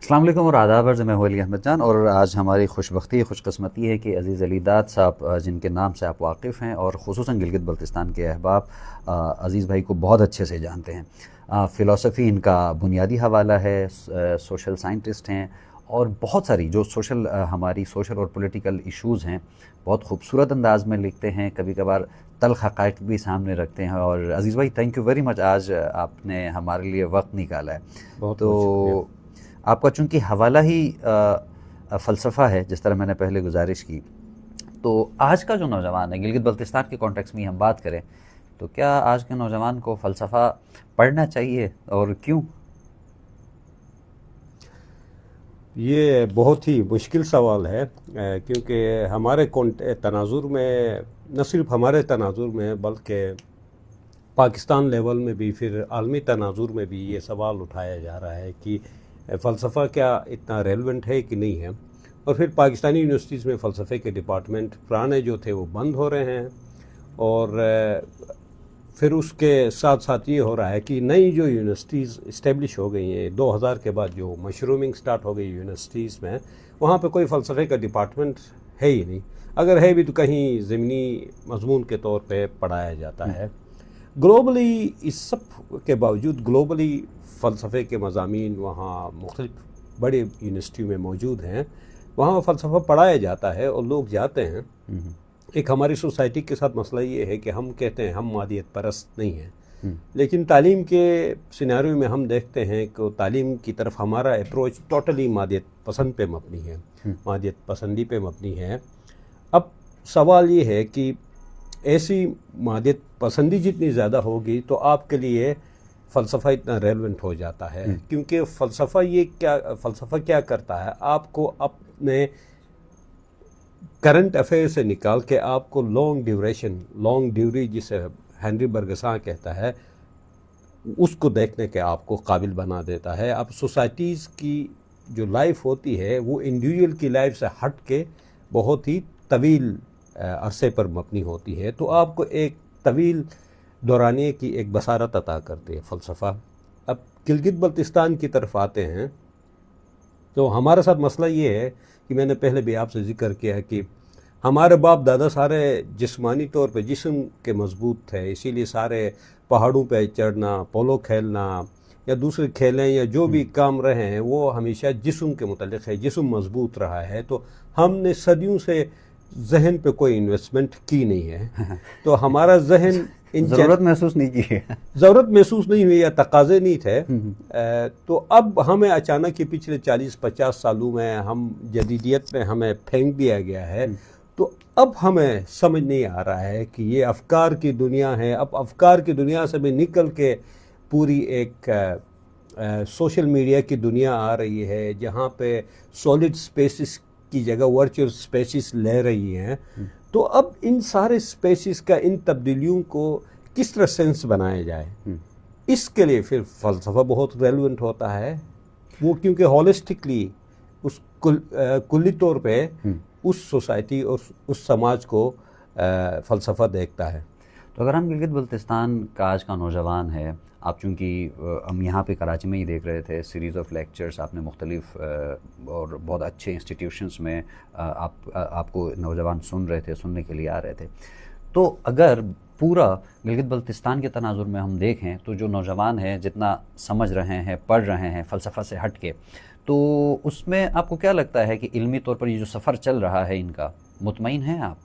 السلام علیکم اور آداب عرض، میں ہوں علی احمد جان، اور آج ہماری خوش قسمتی ہے کہ عزیز علی داد صاحب، جن کے نام سے آپ واقف ہیں اور خصوصاً گلگت بلتستان کے احباب عزیز بھائی کو بہت اچھے سے جانتے ہیں۔ فلسفی ان کا بنیادی حوالہ ہے، سوشل سائنٹسٹ ہیں، اور بہت ساری جو ہماری سوشل اور پولیٹیکل ایشوز ہیں بہت خوبصورت انداز میں لکھتے ہیں، کبھی کبھار تلخ حقائق بھی سامنے رکھتے ہیں۔ اور عزیز بھائی، تھینک یو ویری مچ، آج آپ نے ہمارے لیے وقت نکالا ہے۔ بہت تو بہت شکریہ۔ آپ کا چونکہ حوالہ ہی فلسفہ ہے، جس طرح میں نے پہلے گزارش کی، تو آج کا جو نوجوان ہے، گلگت بلتستان کے کانٹیکس میں ہم بات کریں تو کیا آج کے نوجوان کو فلسفہ پڑھنا چاہیے اور کیوں؟ یہ بہت ہی مشکل سوال ہے، کیونکہ ہمارے تناظر میں، نہ صرف ہمارے تناظر میں بلکہ پاکستان لیول میں بھی، پھر عالمی تناظر میں بھی یہ سوال اٹھایا جا رہا ہے کہ فلسفہ کیا اتنا ریلیونٹ ہے کہ نہیں ہے۔ اور پھر پاکستانی یونیورسٹیز میں فلسفے کے ڈپارٹمنٹ پرانے جو تھے وہ بند ہو رہے ہیں، اور پھر اس کے ساتھ ساتھ یہ ہو رہا ہے کہ نئی جو یونیورسٹیز اسٹیبلش ہو گئی ہیں 2000 کے بعد، جو مشرومنگ سٹارٹ ہو گئی یونیورسٹیز میں، وہاں پہ کوئی فلسفے کا ڈپارٹمنٹ ہے ہی نہیں، اگر ہے بھی تو کہیں ضمنی مضمون کے طور پہ پڑھایا جاتا ہے۔ گلوبلی اس سب کے باوجود گلوبلی فلسفے کے مضامین وہاں مختلف بڑے یونیورسٹیوں میں موجود ہیں، وہاں فلسفہ پڑھایا جاتا ہے اور لوگ جاتے ہیں۔ ایک ہماری سوسائٹی کے ساتھ مسئلہ یہ ہے کہ ہم کہتے ہیں ہم مادیت پرست نہیں ہیں، لیکن تعلیم کے سیناریو میں ہم دیکھتے ہیں کہ تعلیم کی طرف ہمارا اپروچ ٹوٹلی مادیت پسند پہ مبنی ہے، مادیت پسندی پہ مبنی ہے۔ اب سوال یہ ہے کہ ایسی مادیت پسندی جتنی زیادہ ہوگی تو آپ کے لیے فلسفہ اتنا ریلیونٹ ہو جاتا ہے، کیونکہ فلسفہ کیا کرتا ہے، آپ کو اپنے کرنٹ افیئر سے نکال کے آپ کو لانگ ڈیوری جسے ہنری برگساں کہتا ہے، اس کو دیکھنے کے آپ کو قابل بنا دیتا ہے۔ اب سوسائٹیز کی جو لائف ہوتی ہے وہ انڈیویجول کی لائف سے ہٹ کے بہت ہی طویل عرصے پر مبنی ہوتی ہے، تو آپ کو ایک طویل دورانیے کی ایک بصارت عطا کرتی ہے فلسفہ۔ اب گلگت بلتستان کی طرف آتے ہیں تو ہمارے ساتھ مسئلہ یہ ہے کہ میں نے پہلے بھی آپ سے ذکر کیا کہ ہمارے باپ دادا سارے جسمانی طور پہ جسم کے مضبوط تھے، اسی لیے سارے پہاڑوں پہ چڑھنا، پولو کھیلنا یا دوسرے کھیلیں یا جو بھی کام رہے ہیں وہ ہمیشہ جسم کے متعلق ہے، جسم مضبوط رہا ہے، تو ہم نے صدیوں سے ذہن پہ کوئی انویسٹمنٹ کی نہیں ہے، تو ہمارا ذہن ضرورت محسوس نہیں کی ہے، ضرورت محسوس نہیں ہوئی یا تقاضے نہیں تھے۔ تو اب ہمیں اچانک یہ پچھلے 40-50 سالوں میں ہم جدیدیت میں ہمیں پھینک دیا گیا ہے، تو اب ہمیں سمجھ نہیں آ رہا ہے کہ یہ افکار کی دنیا ہے۔ اب افکار کی دنیا سے بھی نکل کے پوری ایک سوشل میڈیا کی دنیا آ رہی ہے، جہاں پہ سولڈ سپیسز کی جگہ ورچوئل سپیسز لے رہی ہیں، تو اب ان سارے سپیسز کا، ان تبدیلیوں کو کس طرح سینس بنایا جائے، اس کے لیے پھر فلسفہ بہت ریلیونٹ ہوتا ہے، وہ کیونکہ ہولسٹکلی اس کلی طور پہ اس سوسائٹی اور اس سماج کو فلسفہ دیکھتا ہے۔ تو اگر ہم گلگت بلتستان کا آج کا نوجوان ہے، آپ چونکہ ہم یہاں پہ کراچی میں ہی دیکھ رہے تھے، سیریز آف لیکچرز آپ نے مختلف اور بہت اچھے انسٹیٹیوشنز میں آپ کو نوجوان سننے کے لیے آ رہے تھے، تو اگر پورا گلگت بلتستان کے تناظر میں ہم دیکھیں تو جو نوجوان ہیں جتنا سمجھ رہے ہیں، پڑھ رہے ہیں فلسفہ سے ہٹ کے، تو اس میں آپ کو کیا لگتا ہے کہ علمی طور پر یہ جو سفر چل رہا ہے ان کا، مطمئن ہیں آپ؟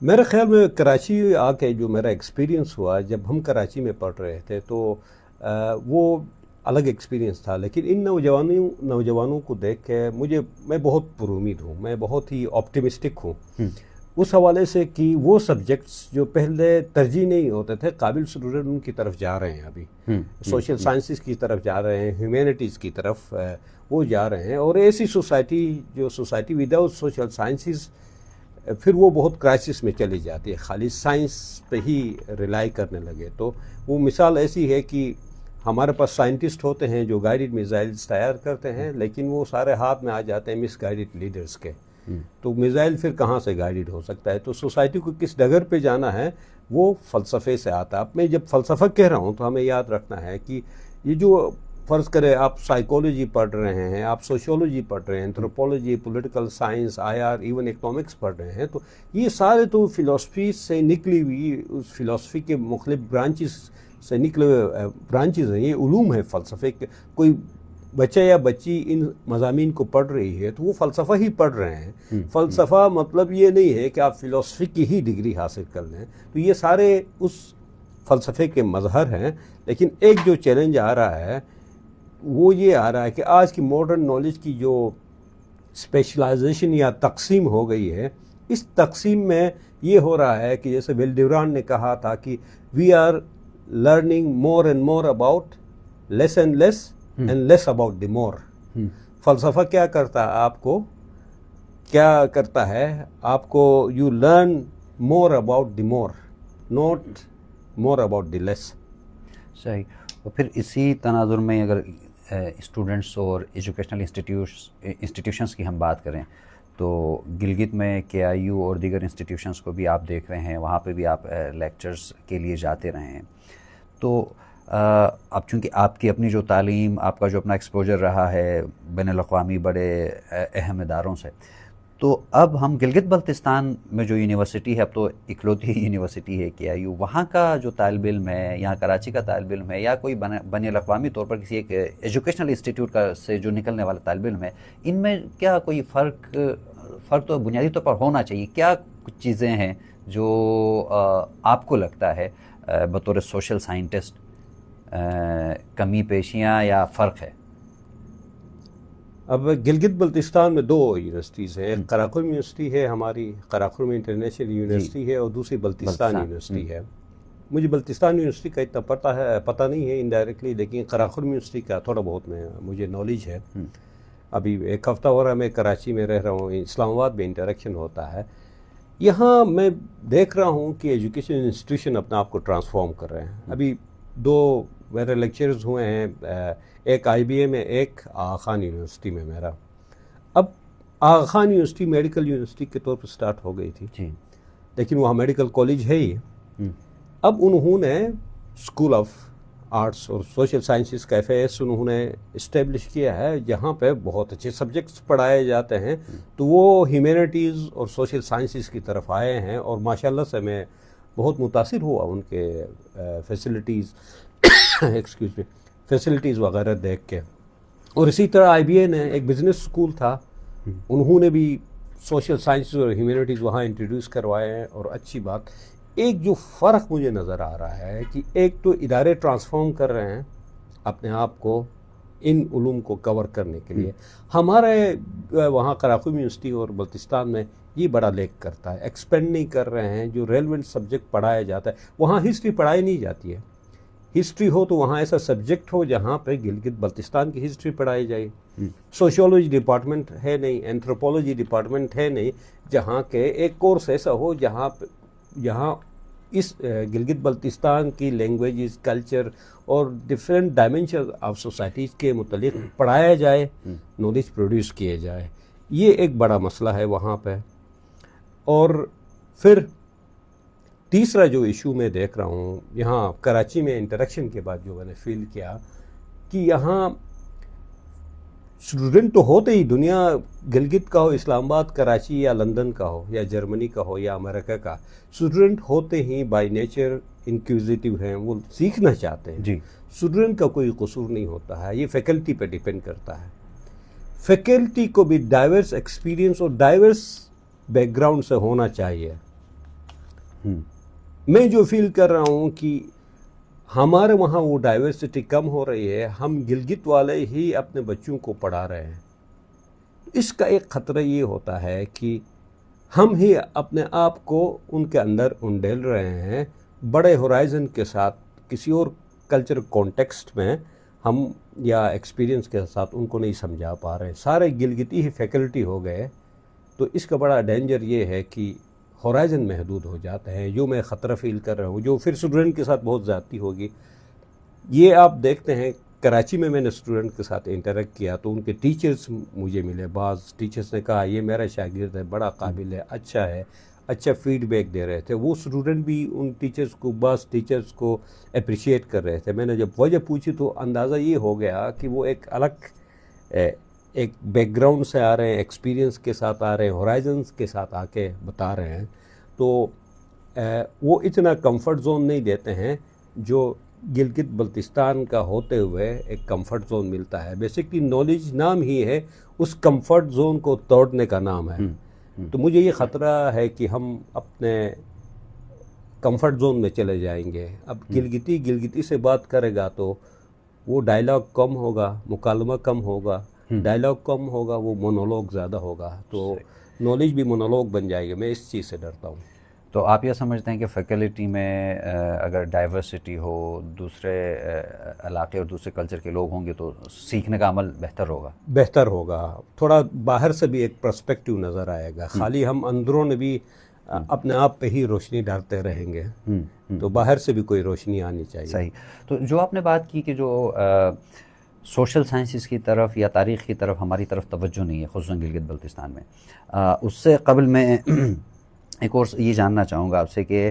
میرے خیال میں کراچی آ کے جو میرا ایکسپیرینس ہوا، جب ہم کراچی میں پڑھ رہے تھے تو وہ الگ ایکسپیرینس تھا، لیکن ان نوجوانوں کو دیکھ کے میں بہت پر امید ہوں، میں بہت ہی آپٹیمسٹک ہوں اس حوالے سے کہ وہ سبجیکٹس جو پہلے ترجیح نہیں ہوتے تھے، قابل اسٹوڈنٹ ان کی طرف جا رہے ہیں، ابھی سوشل سائنسز کی طرف جا رہے ہیں، ہیومینٹیز کی طرف وہ جا رہے ہیں، اور ایسی سوسائٹی وداؤٹ سوشل سائنسز پھر وہ بہت کرائسس میں چلی جاتی ہے، خالی سائنس پہ ہی ریلائی کرنے لگے۔ تو وہ مثال ایسی ہے کہ ہمارے پاس سائنٹسٹ ہوتے ہیں جو گائیڈڈ میزائلز تیار کرتے ہیں، لیکن وہ سارے ہاتھ میں آ جاتے ہیں مس گائیڈڈ لیڈرز کے، تو میزائل پھر کہاں سے گائیڈڈ ہو سکتا ہے؟ تو سوسائٹی کو کس ڈگر پہ جانا ہے وہ فلسفے سے آتا ہے۔ اب میں جب فلسفہ کہہ رہا ہوں تو ہمیں یاد رکھنا ہے کہ یہ جو فرض کریں آپ سائیکالوجی پڑھ رہے ہیں، آپ سوشولوجی پڑھ رہے ہیں، anthropology, political science, IR، even economics پڑھ رہے ہیں، تو یہ سارے تو فلسفی سے نکلی ہوئی، اس فلسفی کے مختلف برانچز سے نکلے ہوئے برانچز ہیں، یہ علوم ہے فلسفے کے. کوئی بچہ یا بچی ان مضامین کو پڑھ رہی ہے تو وہ فلسفہ ہی پڑھ رہے ہیں. فلسفہ مطلب یہ نہیں ہے کہ آپ فلسفی کی ہی ڈگری حاصل کر لیں، تو یہ سارے اس فلسفے کے مظہر ہیں. لیکن ایک جو چیلنج آ رہا ہے وہ یہ آ رہا ہے کہ آج کی ماڈرن نالج کی جو اسپیشلائزیشن یا تقسیم ہو گئی ہے، اس تقسیم میں یہ ہو رہا ہے کہ جیسے ویل ڈیوران نے کہا تھا کہ we are learning more and more about less and less and less about the more. فلسفہ کیا کرتا ہے آپ کو you learn more about the more, not more about the less. صحیح. اور پھر اسی تناظر میں اگر اسٹوڈنٹس اور ایجوکیشنل انسٹیٹیوشنس کی ہم بات کریں تو گلگت میں KIU اور دیگر انسٹیٹیوشنس کو بھی آپ دیکھ رہے ہیں، وہاں پہ بھی آپ لیکچرز کے لیے جاتے رہے ہیں. تو اب چونکہ آپ کی اپنی جو تعلیم، آپ کا جو اپنا ایکسپوجر رہا ہے بین الاقوامی بڑے اہم اداروں سے، تو اب ہم گلگت بلتستان میں جو یونیورسٹی ہے، اب تو اکلوتی یونیورسٹی ہے KIU، وہاں کا جو طالب علم ہے، یہاں کراچی کا طالب علم ہے، یا کوئی بین الاقوامی طور پر کسی ایک ایجوکیشنل انسٹیٹیوٹ کا سے جو نکلنے والا طالب علم ہے، ان میں کیا کوئی فرق تو بنیادی طور پر ہونا چاہیے؟ کیا کچھ چیزیں ہیں جو آپ کو لگتا ہے بطور سوشل سائنٹسٹ کمی پیشیاں یا فرق ہے؟ اب گلگت بلتستان میں 2 یونیورسٹیز ہیں، ایک قراقرم یونیورسٹی ہے، ہماری قراقرم انٹرنیشنل یونیورسٹی ہے، اور دوسری بلتستان یونیورسٹی ہے. مجھے بلتستان یونیورسٹی کا اتنا پتہ نہیں ہے انڈائریکٹلی، لیکن قراقرم یونیورسٹی کا تھوڑا بہت مجھے نالج ہے. ابھی 1 ہفتہ ہو رہا ہے میں کراچی میں رہ رہا ہوں، اسلام آباد میں انٹریکشن ہوتا ہے. یہاں میں دیکھ رہا ہوں کہ ایجوکیشن انسٹیٹیوشن اپنے آپ کو ٹرانسفارم کر رہے ہیں. ابھی 2 میرے لیکچرز ہوئے ہیں، ایک IBA میں، ایک آغا خان یونیورسٹی میں میرا. اب آغا خان یونیورسٹی میڈیکل یونیورسٹی کے طور پر سٹارٹ ہو گئی تھی، لیکن وہاں میڈیکل کالج ہے ہی. اب انہوں نے اسکول آف آرٹس اور سوشل سائنسز کا FAS انہوں نے اسٹیبلش کیا ہے، جہاں پہ بہت اچھے سبجیکٹس پڑھائے جاتے ہیں. تو وہ ہیومینٹیز اور سوشل سائنسز کی طرف آئے ہیں، اور ماشاءاللہ سے میں بہت متاثر ہوا ان کے فیسلٹیز وغیرہ دیکھ کے. اور اسی طرح IBA نے ایک بزنس اسکول تھا، انہوں نے بھی سوشل سائنسز اور ہیومینٹیز وہاں انٹروڈیوس کروائے ہیں. اور اچھی بات، ایک جو فرق مجھے نظر آ رہا ہے کہ ایک تو ادارے ٹرانسفارم کر رہے ہیں اپنے آپ کو ان علوم کو کور کرنے کے لیے. ہمارے وہاں قراقرم یونیورسٹی اور بلتستان میں یہ بڑا لیک کرتا ہے، ایکسپینڈ نہیں کر رہے ہیں. جو ریلیونٹ سبجیکٹ پڑھایا جاتا ہے، وہاں ہسٹری پڑھائی نہیں جاتی ہے. ہسٹری ہو تو وہاں ایسا سبجیکٹ ہو جہاں پہ گلگت بلتستان کی ہسٹری پڑھائی جائے. سوشیولوجی ڈپارٹمنٹ ہے نہیں، اینتھروپولوجی ڈپارٹمنٹ ہے نہیں، جہاں کہ ایک کورس ایسا ہو جہاں اس گلگت بلتستان کی لینگویجز، کلچر اور ڈفرینٹ ڈائمینشن آف سوسائٹیز کے متعلق پڑھایا جائے، نالج پروڈیوس کیے جائے. یہ ایک بڑا مسئلہ ہے وہاں پہ. اور پھر تیسرا جو ایشو میں دیکھ رہا ہوں یہاں کراچی میں انٹریکشن کے بعد جو میں نے فیل کیا کہ یہاں اسٹوڈنٹ تو ہوتے ہی، دنیا گلگت کا ہو، اسلام آباد، کراچی یا لندن کا ہو یا جرمنی کا ہو یا امریکہ کا، اسٹوڈنٹ ہوتے ہی بائی نیچر انکویزیٹو ہیں، وہ سیکھنا چاہتے ہیں. اسٹوڈنٹ کا کوئی قصور نہیں ہوتا ہے، یہ فیکلٹی پہ ڈیپینڈ کرتا ہے. فیکلٹی کو بھی ڈائیورس ایکسپیرینس اور ڈائیورس بیک گراؤنڈ سے ہونا چاہیے. میں جو فیل کر رہا ہوں کہ ہمارے وہاں وہ ڈائیورسٹی کم ہو رہی ہے، ہم گلگت والے ہی اپنے بچوں کو پڑھا رہے ہیں. اس کا ایک خطرہ یہ ہوتا ہے کہ ہم ہی اپنے آپ کو ان کے اندر انڈیل رہے ہیں، بڑے ہورائزن کے ساتھ کسی اور کلچر کانٹیکسٹ میں ہم یا ایکسپیرینس کے ساتھ ان کو نہیں سمجھا پا رہے. سارے گلگتی ہی فیکلٹی ہو گئے. تو اس کا بڑا ڈینجر یہ ہے کہ ہورائزن محدود ہو جاتا ہے، جو میں خطرہ فیل کر رہا ہوں، جو پھر اسٹوڈنٹ کے ساتھ بہت زیادتی ہوگی. یہ آپ دیکھتے ہیں کراچی میں نے اسٹوڈنٹ کے ساتھ انٹریکٹ کیا تو ان کے ٹیچرز مجھے ملے. بعض ٹیچرز نے کہا یہ میرا شاگرد ہے، بڑا قابل ہے، اچھا ہے، اچھا فیڈ بیک دے رہے تھے. وہ اسٹوڈنٹ بھی ان ٹیچرز کو بعض ٹیچرز کو اپریشیٹ کر رہے تھے. میں نے جب وجہ پوچھی تو اندازہ یہ ہو گیا کہ وہ ایک الگ ایک بیک گراؤنڈ سے آ رہے ہیں, ایکسپیرینس کے ساتھ آ رہے ہیں, ہورائزنس کے ساتھ آ کے بتا رہے ہیں. تو وہ اتنا کمفرٹ زون نہیں دیتے ہیں جو گلگت بلتستان کا ہوتے ہوئے ایک کمفرٹ زون ملتا ہے. بیسکلی نالج نام ہی ہے, اس کمفرٹ زون کو توڑنے کا نام ہے. تو مجھے یہ خطرہ ہے کہ ہم اپنے کمفرٹ زون میں چلے جائیں گے. اب گلگتی سے بات کرے گا تو وہ ڈائلاگ کم ہوگا, مکالمہ کم ہوگا. ڈائلاگ کم ہوگا, وہ مونولوگ زیادہ ہوگا, تو نالج بھی مونولوگ بن جائے گا. میں اس چیز سے ڈرتا ہوں. تو آپ یہ سمجھتے ہیں کہ فیکلٹی میں اگر ڈائیورسٹی ہو, دوسرے علاقے اور دوسرے کلچر کے لوگ ہوں گے تو سیکھنے کا عمل بہتر ہوگا. تھوڑا باہر سے بھی ایک پرسپیکٹیو نظر آئے گا. خالی ہم اندروں نے بھی اپنے آپ پہ ہی روشنی ڈالتے رہیں گے تو باہر سے بھی کوئی روشنی آنی چاہیے. صحیح. تو جو آپ نے بات کی کہ جو سوشل سائنسز کی طرف یا تاریخ کی طرف ہماری طرف توجہ نہیں ہے خصوصاً گلگت بلتستان میں, اس سے قبل میں ایک اور یہ جاننا چاہوں گا آپ سے کہ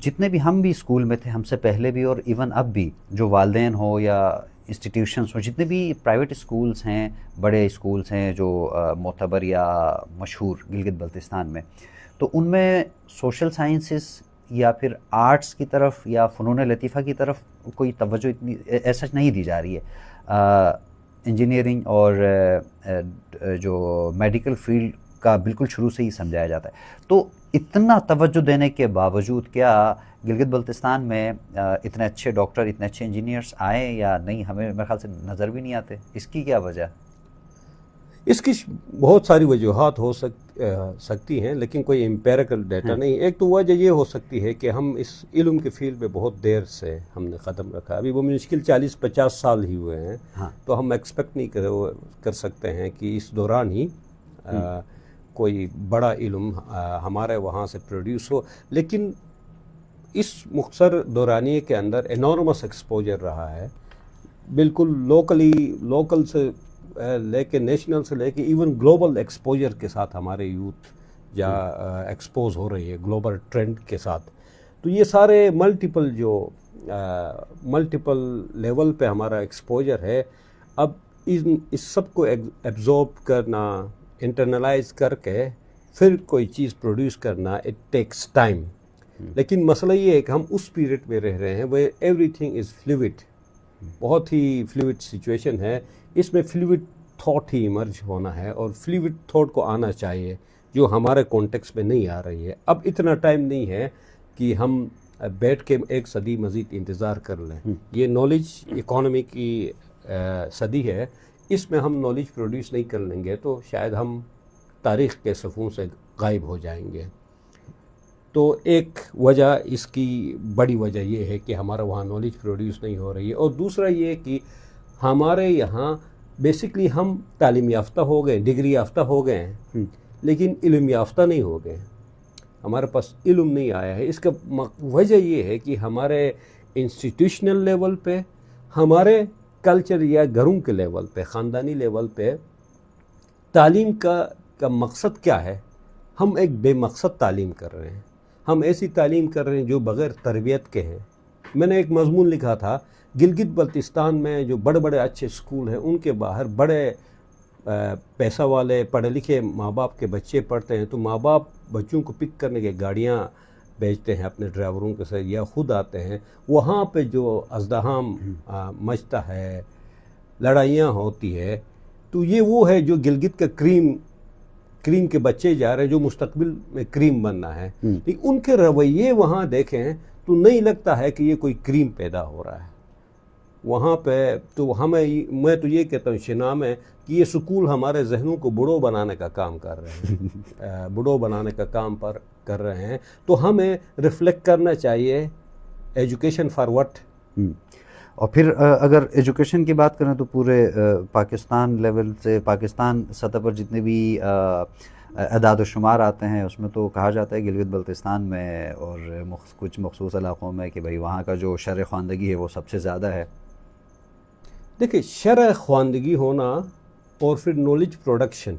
جتنے بھی ہم بھی اسکول میں تھے, ہم سے پہلے بھی اور ایون اب بھی جو والدین ہو یا انسٹیٹیوشنس ہوں, جتنے بھی پرائیویٹ اسکولس ہیں, بڑے اسکولس ہیں جو معتبر یا مشہور گلگت بلتستان میں, تو ان میں سوشل سائنسز یا پھر آرٹس کی طرف یا فنون لطیفہ کی طرف کوئی توجہ اتنی ایسا نہیں دی جا رہی ہے. انجینئرنگ اور جو میڈیکل فیلڈ کا بالکل شروع سے ہی سمجھایا جاتا ہے. تو اتنا توجہ دینے کے باوجود کیا گلگت بلتستان میں اتنے اچھے ڈاکٹر, اتنے اچھے انجینئرس آئے یا نہیں؟ ہمیں میرے خیال سے نظر بھی نہیں آتے. اس کی کیا وجہ؟ اس کی بہت ساری وجوہات ہو سکتی ہیں, لیکن کوئی امپیریکل ڈیٹا نہیں. ایک تو وجہ یہ ہو سکتی ہے کہ ہم اس علم کے فیلڈ میں بہت دیر سے ہم نے قدم رکھا. ابھی وہ مشکل 40-50 سال ہی ہوئے ہیں. تو ہم ایکسپیکٹ نہیں کر سکتے ہیں کہ اس دوران ہی کوئی بڑا علم ہمارے وہاں سے پروڈیوس ہو. لیکن اس مختصر دورانیے کے اندر انارمس ایکسپوجر رہا ہے. بالکل لوکل سے لے کے نیشنل سے لے کے ایون گلوبل ایکسپوجر کے ساتھ ہمارے یوتھ یا ایکسپوز ہو رہی ہے گلوبل ٹرینڈ کے ساتھ. تو یہ سارے ملٹیپل لیول پہ ہمارا ایکسپوجر ہے. اب اس سب کو ایبزورب کرنا, انٹرنلائز کر کے پھر کوئی چیز پروڈیوس کرنا, اٹ ٹیکس ٹائم. لیکن مسئلہ یہ ہے کہ ہم اس پیریڈ میں رہ رہے ہیں وhere ایوری تھنگ از فلوئڈ. بہت ہی فلوئڈ سچویشن ہے. اس میں فلوئڈ تھاٹ ہی ایمرج ہونا ہے اور فلوئڈ تھاٹ کو آنا چاہیے جو ہمارے کانٹیکس میں نہیں آ رہی ہے. اب اتنا ٹائم نہیں ہے کہ ہم بیٹھ کے ایک صدی مزید انتظار کر لیں. یہ نالج اکانومی کی صدی ہے. اس میں ہم نالج پروڈیوس نہیں کر لیں گے تو شاید ہم تاریخ کے صفحوں سے غائب ہو جائیں گے. تو ایک وجہ, اس کی بڑی وجہ یہ ہے کہ ہمارا وہاں نالج پروڈیوس نہیں ہو رہی ہے. اور دوسرا یہ کہ ہمارے یہاں بیسکلی ہم تعلیم یافتہ ہو گئے, ڈگری یافتہ ہو گئے ہیں, لیکن علم یافتہ نہیں ہو گئے. ہمارے پاس علم نہیں آیا ہے. اس کا وجہ یہ ہے کہ ہمارے انسٹیٹیوشنل لیول پہ, ہمارے کلچر یا گھروں کے لیول پہ, خاندانی لیول پہ تعلیم کا مقصد کیا ہے؟ ہم ایک بے مقصد تعلیم کر رہے ہیں. ہم ایسی تعلیم کر رہے ہیں جو بغیر تربیت کے ہیں. میں نے ایک مضمون لکھا تھا, گلگت بلتستان میں جو بڑے بڑے اچھے اسکول ہیں ان کے باہر بڑے پیسہ والے پڑھے لکھے ماں باپ کے بچے پڑھتے ہیں. تو ماں باپ بچوں کو پک کرنے کے گاڑیاں بھیجتے ہیں اپنے ڈرائیوروں کے ساتھ یا خود آتے ہیں. وہاں پہ جو ازدحام مچتا ہے, لڑائیاں ہوتی ہے, تو یہ وہ ہے جو گلگت کا کریم کے بچے جا رہے ہیں جو مستقبل میں کریم بننا ہے. لیکن ان کے رویے وہاں دیکھیں تو نہیں لگتا ہے کہ یہ کوئی کریم پیدا ہو رہا ہے وہاں پہ. تو میں تو یہ کہتا ہوں شنا میں کہ یہ سکول ہمارے ذہنوں کو بڑوں بنانے کا کام کر رہے ہیں, بڑوں بنانے کا کام کر رہے ہیں. تو ہمیں ریفلیکٹ کرنا چاہیے ایجوکیشن فار وٹ. اور پھر اگر ایجوکیشن کی بات کریں تو پورے پاکستان لیول سے, پاکستان سطح پر جتنے بھی اعداد و شمار آتے ہیں اس میں تو کہا جاتا ہے گلگت بلتستان میں اور کچھ مخصوص علاقوں میں کہ بھئی وہاں کا جو شرح خواندگی ہے وہ سب سے زیادہ ہے. دیکھیں, شرح خواندگی ہونا اور پھر نالج پروڈکشن,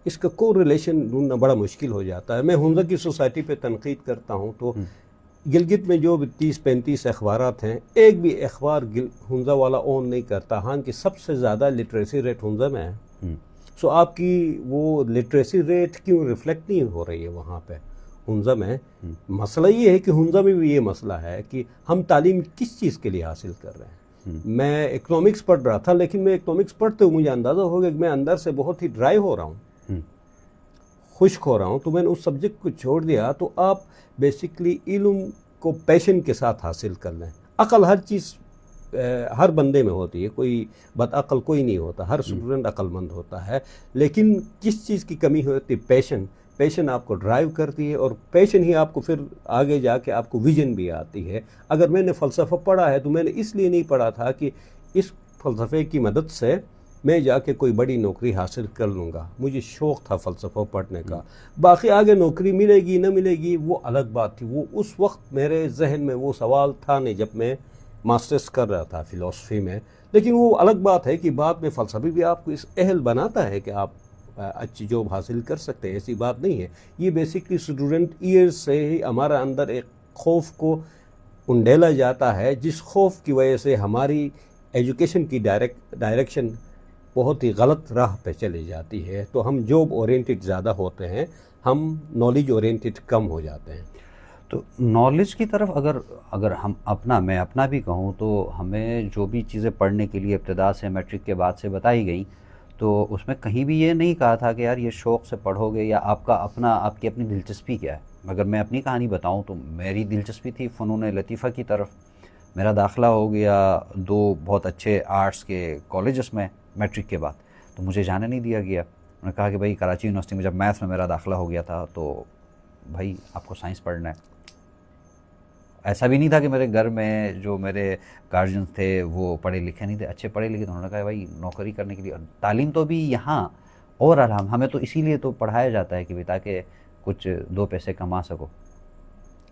اس کا کو ریلیشن ڈھونڈنا بڑا مشکل ہو جاتا ہے. میں ہنزا کی سوسائٹی پہ تنقید کرتا ہوں تو گلگت میں جو 30-35 اخبارات ہیں ایک بھی اخبار ہنزا والا اون نہیں کرتا. ہاں کہ سب سے زیادہ لٹریسی ریٹ ہنزا میں ہے. سو آپ کی وہ لٹریسی ریٹ کیوں ریفلیکٹ نہیں ہو رہی ہے وہاں پہ ہنزا میں؟ مسئلہ یہ ہے کہ ہنزا میں بھی یہ مسئلہ ہے کہ ہم تعلیم کس چیز کے لیے حاصل کر رہے ہیں. میں اکنامکس پڑھ رہا تھا لیکن میں اکنامکس پڑھتے ہوئے مجھے اندازہ ہو گیا کہ میں اندر سے بہت ہی ڈرائی ہو رہا ہوں, خشک ہو رہا ہوں, تو میں نے اس سبجیکٹ کو چھوڑ دیا. تو آپ بیسکلی علم کو پیشن کے ساتھ حاصل کر لیں. عقل ہر چیز ہر بندے میں ہوتی ہے, کوئی بد عقل کوئی نہیں ہوتا, ہر اسٹوڈنٹ عقل مند ہوتا ہے, لیکن کس چیز کی کمی ہوتی ہے؟ پیشن آپ کو ڈرائیو کرتی ہے, اور پیشن ہی آپ کو پھر آگے جا کے آپ کو ویژن بھی آتی ہے. اگر میں نے فلسفہ پڑھا ہے تو میں نے اس لیے نہیں پڑھا تھا کہ اس فلسفے کی مدد سے میں جا کے کوئی بڑی نوکری حاصل کر لوں گا. مجھے شوق تھا فلسفہ پڑھنے کا. باقی آگے نوکری ملے گی نہ ملے گی وہ الگ بات تھی. وہ اس وقت میرے ذہن میں وہ سوال تھا نہیں جب میں ماسٹرز کر رہا تھا فلسفی میں. لیکن وہ الگ بات ہے کہ بعد میں فلسفی بھی آپ کو اس اہل بناتا ہے کہ آپ اچھی جاب حاصل کر سکتے ہیں. ایسی بات نہیں ہے. یہ بیسکلی اسٹوڈنٹ ایئرز سے ہی ہمارا اندر ایک خوف کو انڈیلا جاتا ہے, جس خوف کی وجہ سے ہماری ایجوکیشن کی ڈائریکشن بہت ہی غلط راہ پہ چلی جاتی ہے. تو ہم جاب اورینٹڈ زیادہ ہوتے ہیں, ہم نالج اورینٹڈ کم ہو جاتے ہیں. تو نالج کی طرف اگر ہم میں اپنا بھی کہوں تو ہمیں جو بھی چیزیں پڑھنے کے لیے ابتدا سے میٹرک کے بعد سے بتائی گئیں تو اس میں کہیں بھی یہ نہیں کہا تھا کہ یار یہ شوق سے پڑھو گے یا آپ کی اپنی دلچسپی کیا ہے. اگر میں اپنی کہانی بتاؤں تو میری دلچسپی تھی فنون لطیفہ کی طرف. میرا داخلہ ہو گیا 2 بہت اچھے آرٹس کے کالجز میں میٹرک کے بعد, تو مجھے جانے نہیں دیا گیا. انہوں نے کہا کہ بھائی کراچی یونیورسٹی میں جب میتھس میں میرا داخلہ ہو گیا تھا تو بھائی آپ کو سائنس پڑھنا ہے. ایسا بھی نہیں تھا کہ میرے گھر میں جو میرے گارجنس تھے وہ پڑھے لکھے نہیں تھے, اچھے پڑھے لکھے. تو انہوں نے کہا بھائی نوکری کرنے کے لیے تعلیم تو بھی یہاں اور ہمیں تو اسی لیے تو پڑھایا جاتا ہے کہ تاکہ کچھ 2 پیسے کما سکو.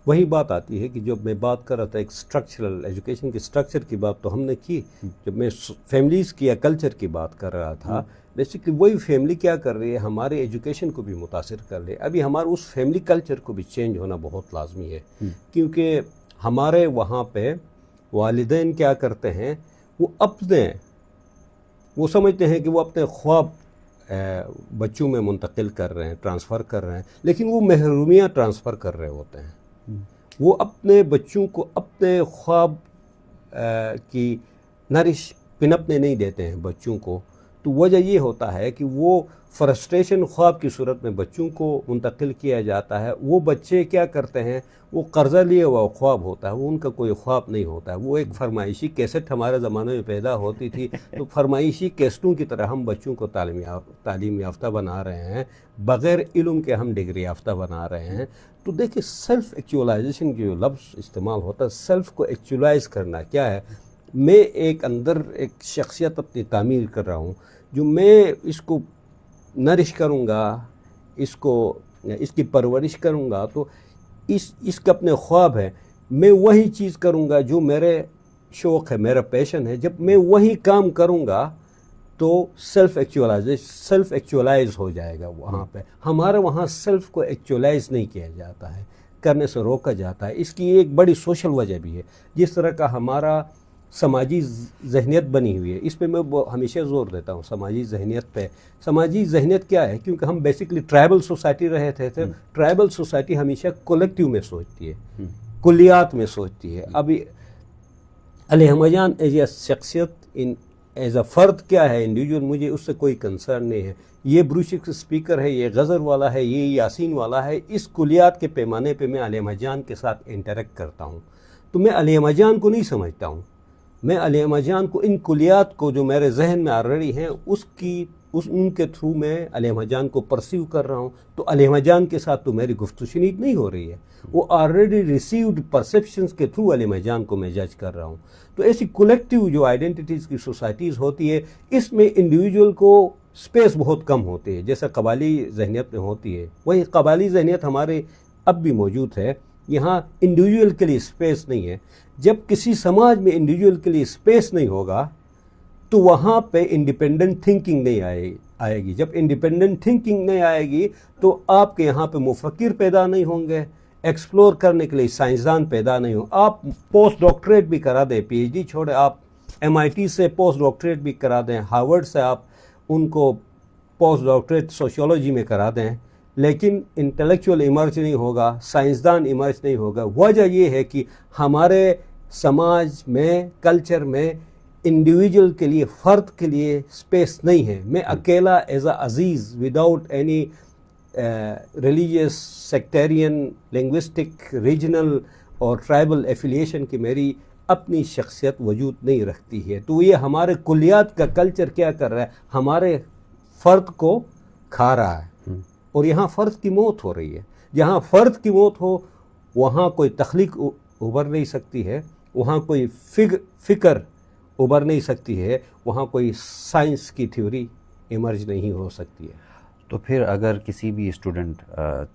وہی بات آتی ہے کہ جب میں بات کر رہا تھا ایک اسٹرکچرل ایجوکیشن کے اسٹرکچر کی بات تو ہم نے کی. جب میں فیملیز کی یا کلچر کی بات کر رہا تھا, بیسکلی وہی فیملی کیا کر رہی ہے ہمارے ایجوکیشن کو بھی متاثر کر رہی ہے. ابھی ہمارے اس فیملی کلچر کو بھی چینج ہونا بہت لازمی ہے, کیونکہ ہمارے وہاں پہ والدین کیا کرتے ہیں, وہ سمجھتے ہیں کہ وہ اپنے خواب بچوں میں منتقل کر رہے ہیں, ٹرانسفر کر رہے ہیں, لیکن وہ محرومیاں ٹرانسفر کر رہے ہوتے ہیں. وہ اپنے بچوں کو اپنے خواب کی نرش پنپنے نہیں دیتے ہیں بچوں کو. تو وجہ یہ ہوتا ہے کہ وہ فرسٹریشن خواب کی صورت میں بچوں کو منتقل کیا جاتا ہے. وہ بچے کیا کرتے ہیں, وہ قرضہ لیے ہوا خواب ہوتا ہے, وہ ان کا کوئی خواب نہیں ہوتا ہے. وہ ایک فرمائشی کیسٹ ہمارے زمانے میں پیدا ہوتی تھی, تو فرمائشی کیسٹوں کی طرح ہم بچوں کو تعلیم یافتہ بنا رہے ہیں, بغیر علم کے ہم ڈگری یافتہ بنا رہے ہیں. تو دیکھیں سیلف ایکچولائزیشن کی جو لفظ استعمال ہوتا ہے, سیلف کو ایکچولائز کرنا کیا ہے. میں ایک اندر ایک شخصیت اپنی تعمیر کر رہا ہوں, جو میں اس کو نرش کروں گا, اس کی پرورش کروں گا, تو اس کا اپنے خواب ہے. میں وہی چیز کروں گا جو میرے شوق ہے, میرا پیشن ہے. جب میں وہی کام کروں گا تو سیلف ایکچولائز ہو جائے گا. وہاں پہ ہمارے وہاں سیلف کو ایکچولائز نہیں کیا جاتا ہے, کرنے سے روکا جاتا ہے. اس کی ایک بڑی سوشل وجہ بھی ہے. جس طرح کا ہمارا سماجی ذہنیت بنی ہوئی ہے, اس پہ میں ہمیشہ زور دیتا ہوں سماجی ذہنیت پہ. سماجی ذہنیت کیا ہے, کیونکہ ہم بیسکلی ٹرائبل سوسائٹی رہے تھے. ٹرائبل سوسائٹی ہمیشہ کولیکٹیو میں سوچتی ہے, کلیات میں سوچتی ہے. ابھی علیحمہ جان ایز اے شخصیت ایز اے فرد کیا ہے, انڈیویجول, مجھے اس سے کوئی کنسرن نہیں ہے. یہ بروشک اسپیکر ہے, یہ غزل والا ہے, یہ یاسین والا ہے, اس کلیات کے پیمانے پہ میں علیحمہ جان کے ساتھ انٹریکٹ کرتا ہوں. تو میں علیحمہ جان کو نہیں سمجھتا ہوں. میں علیحمہ جان کو, ان کلیات کو جو میرے ذہن میں آلریڈی ہیں, ان کے تھرو میں علیحمہ جان کو پرسیو کر رہا ہوں. تو علیحمہ جان کے ساتھ تو میری گفتگو شنید نہیں ہو رہی ہے, وہ آلریڈی ریسیوڈ پرسیپشنز کے تھرو علیحمہ جان کو میں جج کر رہا ہوں. تو ایسی کولیکٹیو جو آئیڈینٹیٹیز کی سوسائٹیز ہوتی ہے, اس میں انڈیویجول کو سپیس بہت کم ہوتی ہے, جیسا قبائلی ذہنیت میں ہوتی ہے. وہی قبائلی ذہنیت ہمارے اب بھی موجود ہے. یہاں انڈیویجول کے لیے سپیس نہیں ہے. جب کسی سماج میں انڈیویجول کے لیے سپیس نہیں ہوگا تو وہاں پہ انڈیپینڈنٹ تھنکنگ نہیں آئے گی. جب انڈیپینڈنٹ تھنکنگ نہیں آئے گی تو آپ کے یہاں پہ مفکر پیدا نہیں ہوں گے, ایکسپلور کرنے کے لیے سائنسدان پیدا نہیں ہوں. آپ پوسٹ ڈاکٹریٹ بھی کرا دیں, پی ایچ ڈی چھوڑے, آپ MIT سے پوسٹ ڈاکٹریٹ بھی کرا دیں, ہارورڈ سے آپ ان کو پوسٹ ڈاکٹریٹ سوشیولوجی میں کرا دیں, لیکن انٹلیکچوئل ایمرج نہیں ہوگا, سائنسدان ایمرج نہیں ہوگا. وجہ یہ ہے کہ ہمارے سماج میں, کلچر میں انڈیویجول کے لیے, فرد کے لیے اسپیس نہیں ہے. میں اکیلا as a Aziz without any religious, sectarian, linguistic, regional اور ٹرائبل ایفیلیشن کی میری اپنی شخصیت وجود نہیں رکھتی ہے. تو یہ ہمارے کلیات کا کلچر کیا کر رہا ہے, ہمارے فرد کو کھا رہا ہے, اور یہاں فرد کی موت ہو رہی ہے. جہاں فرد کی موت ہو وہاں کوئی تخلیق ابھر نہیں سکتی ہے, وہاں کوئی فکر ابھر نہیں سکتی ہے, وہاں کوئی سائنس کی تھیوری ایمرج نہیں ہو سکتی ہے. تو پھر اگر کسی بھی اسٹوڈنٹ,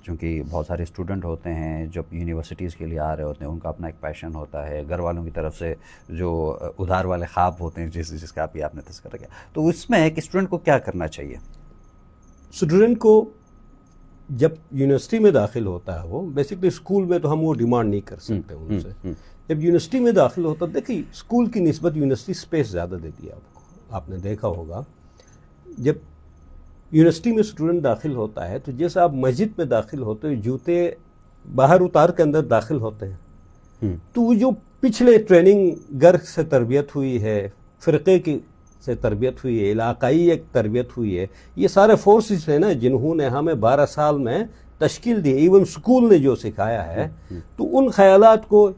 چونکہ بہت سارے اسٹوڈنٹ ہوتے ہیں جو یونیورسٹیز کے لیے آ رہے ہوتے ہیں, ان کا اپنا ایک پیشن ہوتا ہے, گھر والوں کی طرف سے جو ادھار والے خواب ہوتے ہیں جس کا آپ نے تذکرہ کیا, تو اس میں ایک اسٹوڈنٹ کو کیا کرنا چاہیے؟ اسٹوڈنٹ کو جب یونیورسٹی میں داخل ہوتا ہے, وہ بیسکلی اسکول میں تو ہم وہ ڈیمانڈ نہیں کر سکتے ان سے. جب یونیورسٹی میں داخل ہوتا ہے, دیکھیے اسکول کی نسبت یونیورسٹی اسپیس زیادہ دیتی ہے آپ کو. آپ نے دیکھا ہوگا جب یونیورسٹی میں اسٹوڈنٹ داخل ہوتا ہے تو جیسے آپ مسجد میں داخل ہوتے ہیں, جوتے باہر اتار کے اندر داخل ہوتے ہیں, تو وہ جو پچھلے ٹریننگ گھر سے تربیت ہوئی ہے, فرقے کی سے تربیت ہوئی ہے, علاقائی ایک تربیت ہوئی ہے, یہ سارے فورسز ہیں نا جنہوں نے ہمیں 12 سال میں تشکیل دی, ایون اسکول نے جو سکھایا ہے. تو ان خیالات کو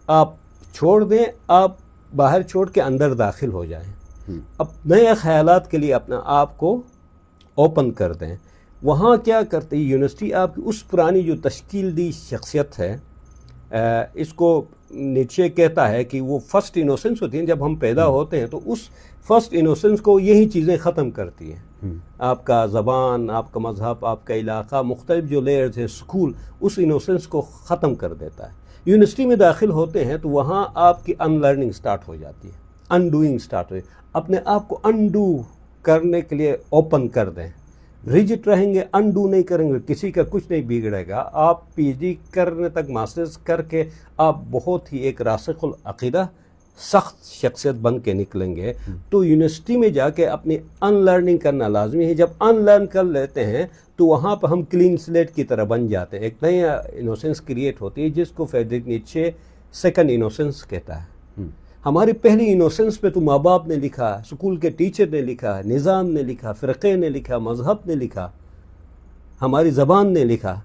آپ چھوڑ دیں, آپ باہر چھوڑ کے اندر داخل ہو جائیں, اب نئے خیالات کے لیے اپنا آپ کو اوپن کر دیں. وہاں کیا کرتے, یونیورسٹی آپ کی اس پرانی جو تشکیل دی شخصیت ہے, اس کو نیچے کہتا ہے کہ وہ فرسٹ انوسنس ہوتی ہیں. جب ہم پیدا ہوتے ہیں تو اس فرسٹ انوسنس کو یہی چیزیں ختم کرتی ہیں. آپ کا زبان, آپ کا مذہب, آپ کا علاقہ, مختلف جو لیئرز ہیں, اسکول اس انوسنس کو ختم کر دیتا ہے. یونیورسٹی میں داخل ہوتے ہیں تو وہاں آپ کی ان لرننگ سٹارٹ ہو جاتی ہے, ان ڈوئنگ سٹارٹ ہو. اپنے آپ کو انڈو کرنے کے لیے اوپن کر دیں. ریجٹ رہیں گے, انڈو نہیں کریں گے, کسی کا کچھ نہیں بگڑے گا. آپ پی ایچ ڈی کرنے تک, ماسٹرز کر کے آپ بہت ہی ایک راسخ العقیدہ سخت شخصیت بن کے نکلیں گے. تو یونیورسٹی میں جا کے اپنی ان لرننگ کرنا لازمی ہے. جب ان لرن کر لیتے ہیں تو وہاں پہ ہم کلین سلیٹ کی طرح بن جاتے ہیں. ایک نئی انوسنس کریٹ ہوتی ہے جس کو فریڈرک نیچے سیکنڈ انوسنس کہتا ہے. ہماری پہلی انوسنس پہ تو ماں باپ نے لکھا, اسکول کے ٹیچر نے لکھا, نظام نے لکھا, فرقے نے لکھا, مذہب نے لکھا, ہماری زبان نے لکھا.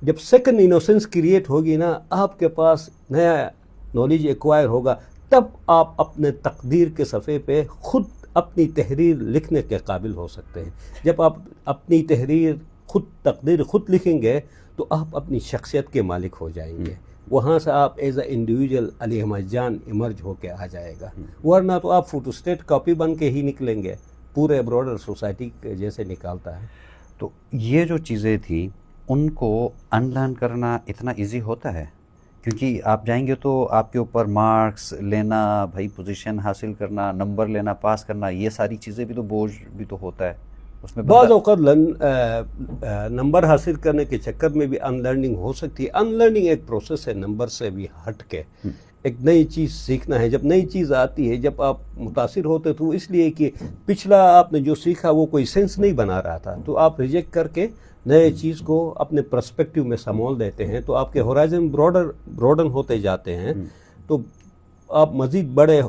جب سیکنڈ انوسنس کریٹ ہوگی نا, آپ کے پاس نیا نالج ایکوائر ہوگا, تب آپ اپنے تقدیر کے صفحے پہ خود اپنی تحریر لکھنے کے قابل ہو سکتے ہیں. جب آپ اپنی تحریر خود, تقدیر خود لکھیں گے تو آپ اپنی شخصیت کے مالک ہو جائیں گے. وہاں سے آپ as a individual Ali Ahmad Jan emerge ہو کے آ جائے گا. ورنہ تو آپ فوٹو اسٹیٹ کاپی بن کے ہی نکلیں گے, پورے براڈر سوسائٹی جیسے نکالتا ہے. تو یہ جو چیزیں تھیں ان کو ان لرن کرنا اتنا ایزی ہوتا ہے؟ کیونکہ آپ جائیں گے تو آپ کے اوپر مارکس لینا, بھائی پوزیشن حاصل کرنا, نمبر لینا, پاس کرنا, یہ ساری چیزیں بھی تو بوجھ بھی تو ہوتا ہے اس میں. بعض اوقات نمبر حاصل کرنے کے چکر میں بھی ان لرننگ ہو سکتی ہے. ان لرننگ ایک پروسیس ہے, نمبر سے بھی ہٹ کے ایک نئی چیز سیکھنا ہے. جب نئی چیز آتی ہے, جب آپ متاثر ہوتے تو اس لیے کہ پچھلا آپ نے جو سیکھا وہ کوئی سینس نہیں بنا رہا تھا, تو آپ ریجیکٹ کر کے نئے چیز کو اپنے پرسپیکٹیو میں سمول دیتے ہیں. تو آپ کے ہورائزن براڈن ہوتے جاتے ہیں, تو آپ مزید بڑے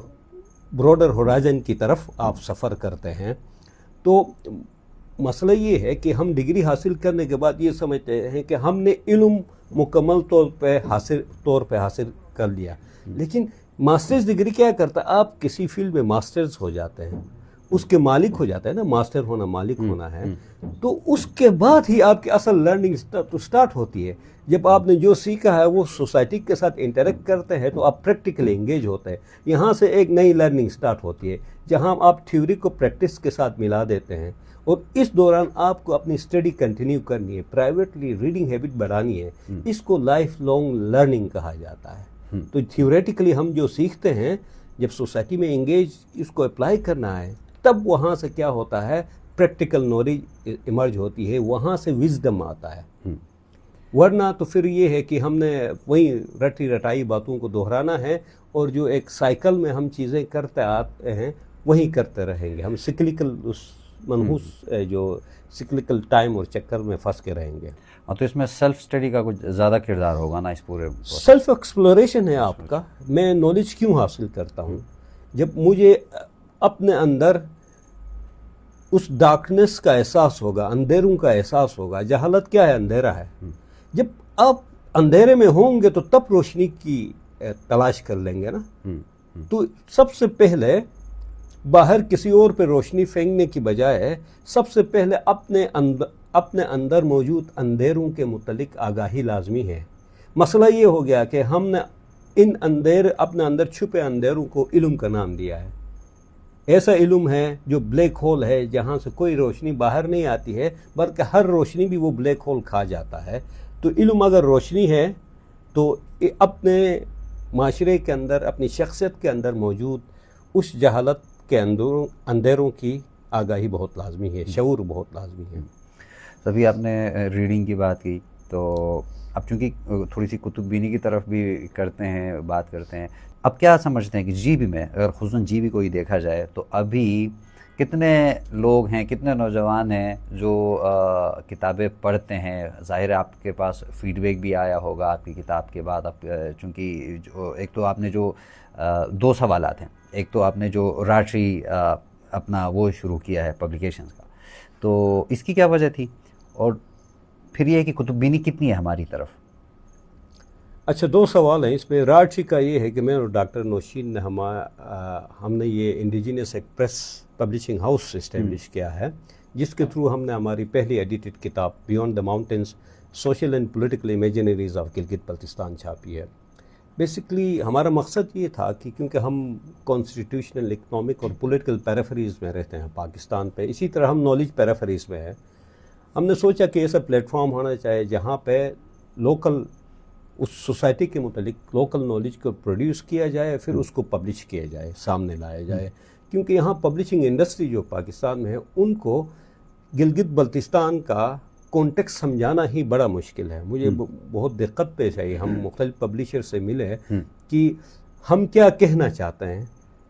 براڈر ہورائزن کی طرف آپ سفر کرتے ہیں. تو مسئلہ یہ ہے کہ ہم ڈگری حاصل کرنے کے بعد یہ سمجھتے ہیں کہ ہم نے علم مکمل طور پہ حاصل کر لیا. لیکن ماسٹرز ڈگری کیا کرتا ہے, آپ کسی فیلڈ میں ماسٹرز ہو جاتے ہیں, اس کے مالک ہو جاتا ہے نا, ماسٹر ہونا مالک ہونا ہے. تو اس کے بعد ہی آپ کی اصل لرننگ سٹارٹ ہوتی ہے. جب آپ نے جو سیکھا ہے وہ سوسائٹی کے ساتھ انٹریکٹ کرتے ہیں تو آپ پریکٹیکلی انگیج ہوتے ہیں. یہاں سے ایک نئی لرننگ سٹارٹ ہوتی ہے جہاں آپ تھیوری کو پریکٹس کے ساتھ ملا دیتے ہیں. اور اس دوران آپ کو اپنی اسٹڈی کنٹینیو کرنی ہے, پرائیویٹلی ریڈنگ ہیبٹ بڑھانی ہے. اس کو لائف لانگ لرننگ کہا جاتا ہے. تو تھیوریٹیکلی ہم جو سیکھتے ہیں, جب سوسائٹی میں انگیج اس کو اپلائی کرنا ہے, تب وہاں سے کیا ہوتا ہے, پریکٹیکل نالج ایمرج ہوتی ہے، وہاں سے وزڈم آتا ہے. ورنہ تو پھر یہ ہے کہ ہم نے وہی رٹی رٹائی باتوں کو دہرانا ہے، اور جو ایک سائیکل میں ہم چیزیں کرتے آتے ہیں وہی کرتے رہیں گے. ہم سکلیکل اس منحوس جو سکلیکل ٹائم اور چکر میں پھنس کے رہیں گے. تو اس میں سیلف اسٹڈی کا کچھ زیادہ کردار ہوگا نا اس پورے. سیلف ایکسپلوریشن ہے آپ کا. میں نالج کیوں حاصل کرتا ہوں؟ جب مجھے اپنے اندر اس ڈارکنیس کا احساس ہوگا، اندھیروں کا احساس ہوگا. جہالت کیا ہے؟ اندھیرا ہے. جب آپ اندھیرے میں ہوں گے تو تب روشنی کی تلاش کر لیں گے نا. تو سب سے پہلے باہر کسی اور پہ روشنی پھینکنے کی بجائے سب سے پہلے اپنے اندر موجود اندھیروں کے متعلق آگاہی لازمی ہے. مسئلہ یہ ہو گیا کہ ہم نے اپنے اندر چھپے اندھیروں کو علم کا نام دیا ہے. ایسا علم ہے جو بلیک ہول ہے، جہاں سے کوئی روشنی باہر نہیں آتی ہے بلکہ ہر روشنی بھی وہ بلیک ہول کھا جاتا ہے. تو علم اگر روشنی ہے تو اپنے معاشرے کے اندر، اپنی شخصیت کے اندر موجود اس جہالت کے اندھیروں کی آگاہی بہت لازمی ہے، شعور بہت لازمی ہے. تبھی آپ نے ریڈنگ کی بات کی، تو اب چونکہ تھوڑی سی کتب بینی کی طرف بھی کرتے ہیں، بات کرتے ہیں. اب کیا سمجھتے ہیں کہ جی بی میں اگر خصوصاً جی بی کو ہی دیکھا جائے تو ابھی کتنے لوگ ہیں، کتنے نوجوان ہیں جو کتابیں پڑھتے ہیں؟ ظاہر ہے آپ کے پاس فیڈ بیک بھی آیا ہوگا آپ کی کتاب کے بعد. اب چونکہ ایک تو آپ نے جو 2 سوالات ہیں، ایک تو آپ نے جو راٹری اپنا وہ شروع کیا ہے پبلیکیشنز کا، تو اس کی کیا وجہ تھی؟ اور پھر یہ ہے کہ کتب بینی کتنی ہے ہماری طرف؟ اچھا، 2 سوال ہیں اس میں. راٹری کا یہ ہے کہ میں اور ڈاکٹر نوشین نے ہم نے یہ indigenous express publishing house establish کیا ہے، جس کے تھرو ہم نے ہماری پہلی ایڈیٹڈ کتاب beyond the mountains social and political imaginaries of Gilgit Baltistan چھاپی ہے. بیسکلی ہمارا مقصد یہ تھا کہ کیونکہ ہم کانسٹیٹیوشنل، اکنامک اور پولیٹیکل پیریفریز میں رہتے ہیں پاکستان پہ، اسی طرح ہم نالج پیریفریز میں ہیں. ہم نے سوچا کہ ایسا پلیٹ فارم ہونا چاہیے جہاں پہ لوکل، اس سوسائٹی کے متعلق لوکل نالج کو پروڈیوس کیا جائے، پھر اس کو پبلش کیا جائے، سامنے لایا جائے. کیونکہ یہاں پبلشنگ انڈسٹری جو پاکستان میں ہے، ان کو گلگت بلتستان کا کانٹیکس سمجھانا ہی بڑا مشکل ہے. مجھے بہت دقت پیش آئی. ہم مختلف پبلشر سے ملے کہ ہم کیا کہنا چاہتے ہیں،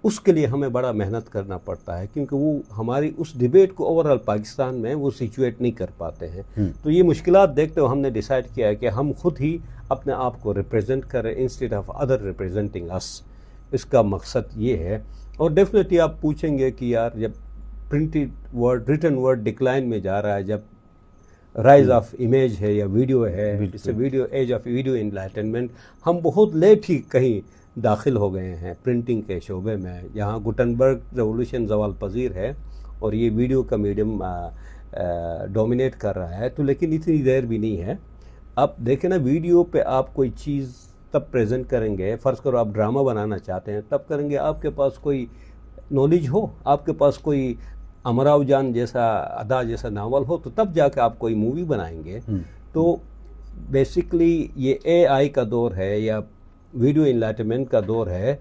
اس کے لیے ہمیں بڑا محنت کرنا پڑتا ہے، کیونکہ وہ ہماری اس ڈیبیٹ کو اوورآل پاکستان میں وہ سچویٹ نہیں کر پاتے ہیں. تو یہ مشکلات دیکھتے ہوئے ہم نے ڈیسائیڈ کیا ہے کہ ہم خود ہی اپنے آپ کو ریپرزینٹ کریں انسٹیڈ آف ادر ریپرزینٹنگ اس. اس کا مقصد یہ ہے. اور ڈیفینیٹلی آپ پوچھیں گے کہ یار جب printed word, written word decline میں جا رہا ہے، جب رائز آف امیج ہے یا ویڈیو ہے، اس video age of video enlightenment, ہم بہت لیٹ ہی کہیں داخل ہو گئے ہیں پرنٹنگ کے شعبے میں، جہاں گوٹنبرگ ریولوشن زوال پذیر ہے اور یہ ویڈیو کا میڈیم ڈومینیٹ کر رہا ہے. تو لیکن اتنی دیر بھی نہیں ہے. آپ دیکھیں نا، ویڈیو پہ آپ کوئی چیز تب پریزنٹ کریں گے، فرض کرو آپ ڈرامہ بنانا چاہتے ہیں، تب کریں گے آپ کے پاس کوئی نالج ہو، آپ کے پاس کوئی امراؤ جان جیسا ادا جیسا ناول ہو، تو تب جا کے آپ کوئی مووی بنائیں گے. تو بیسکلی یہ اے آئی کا دور ہے یا ویڈیو انلائٹمنٹ کا دور ہے.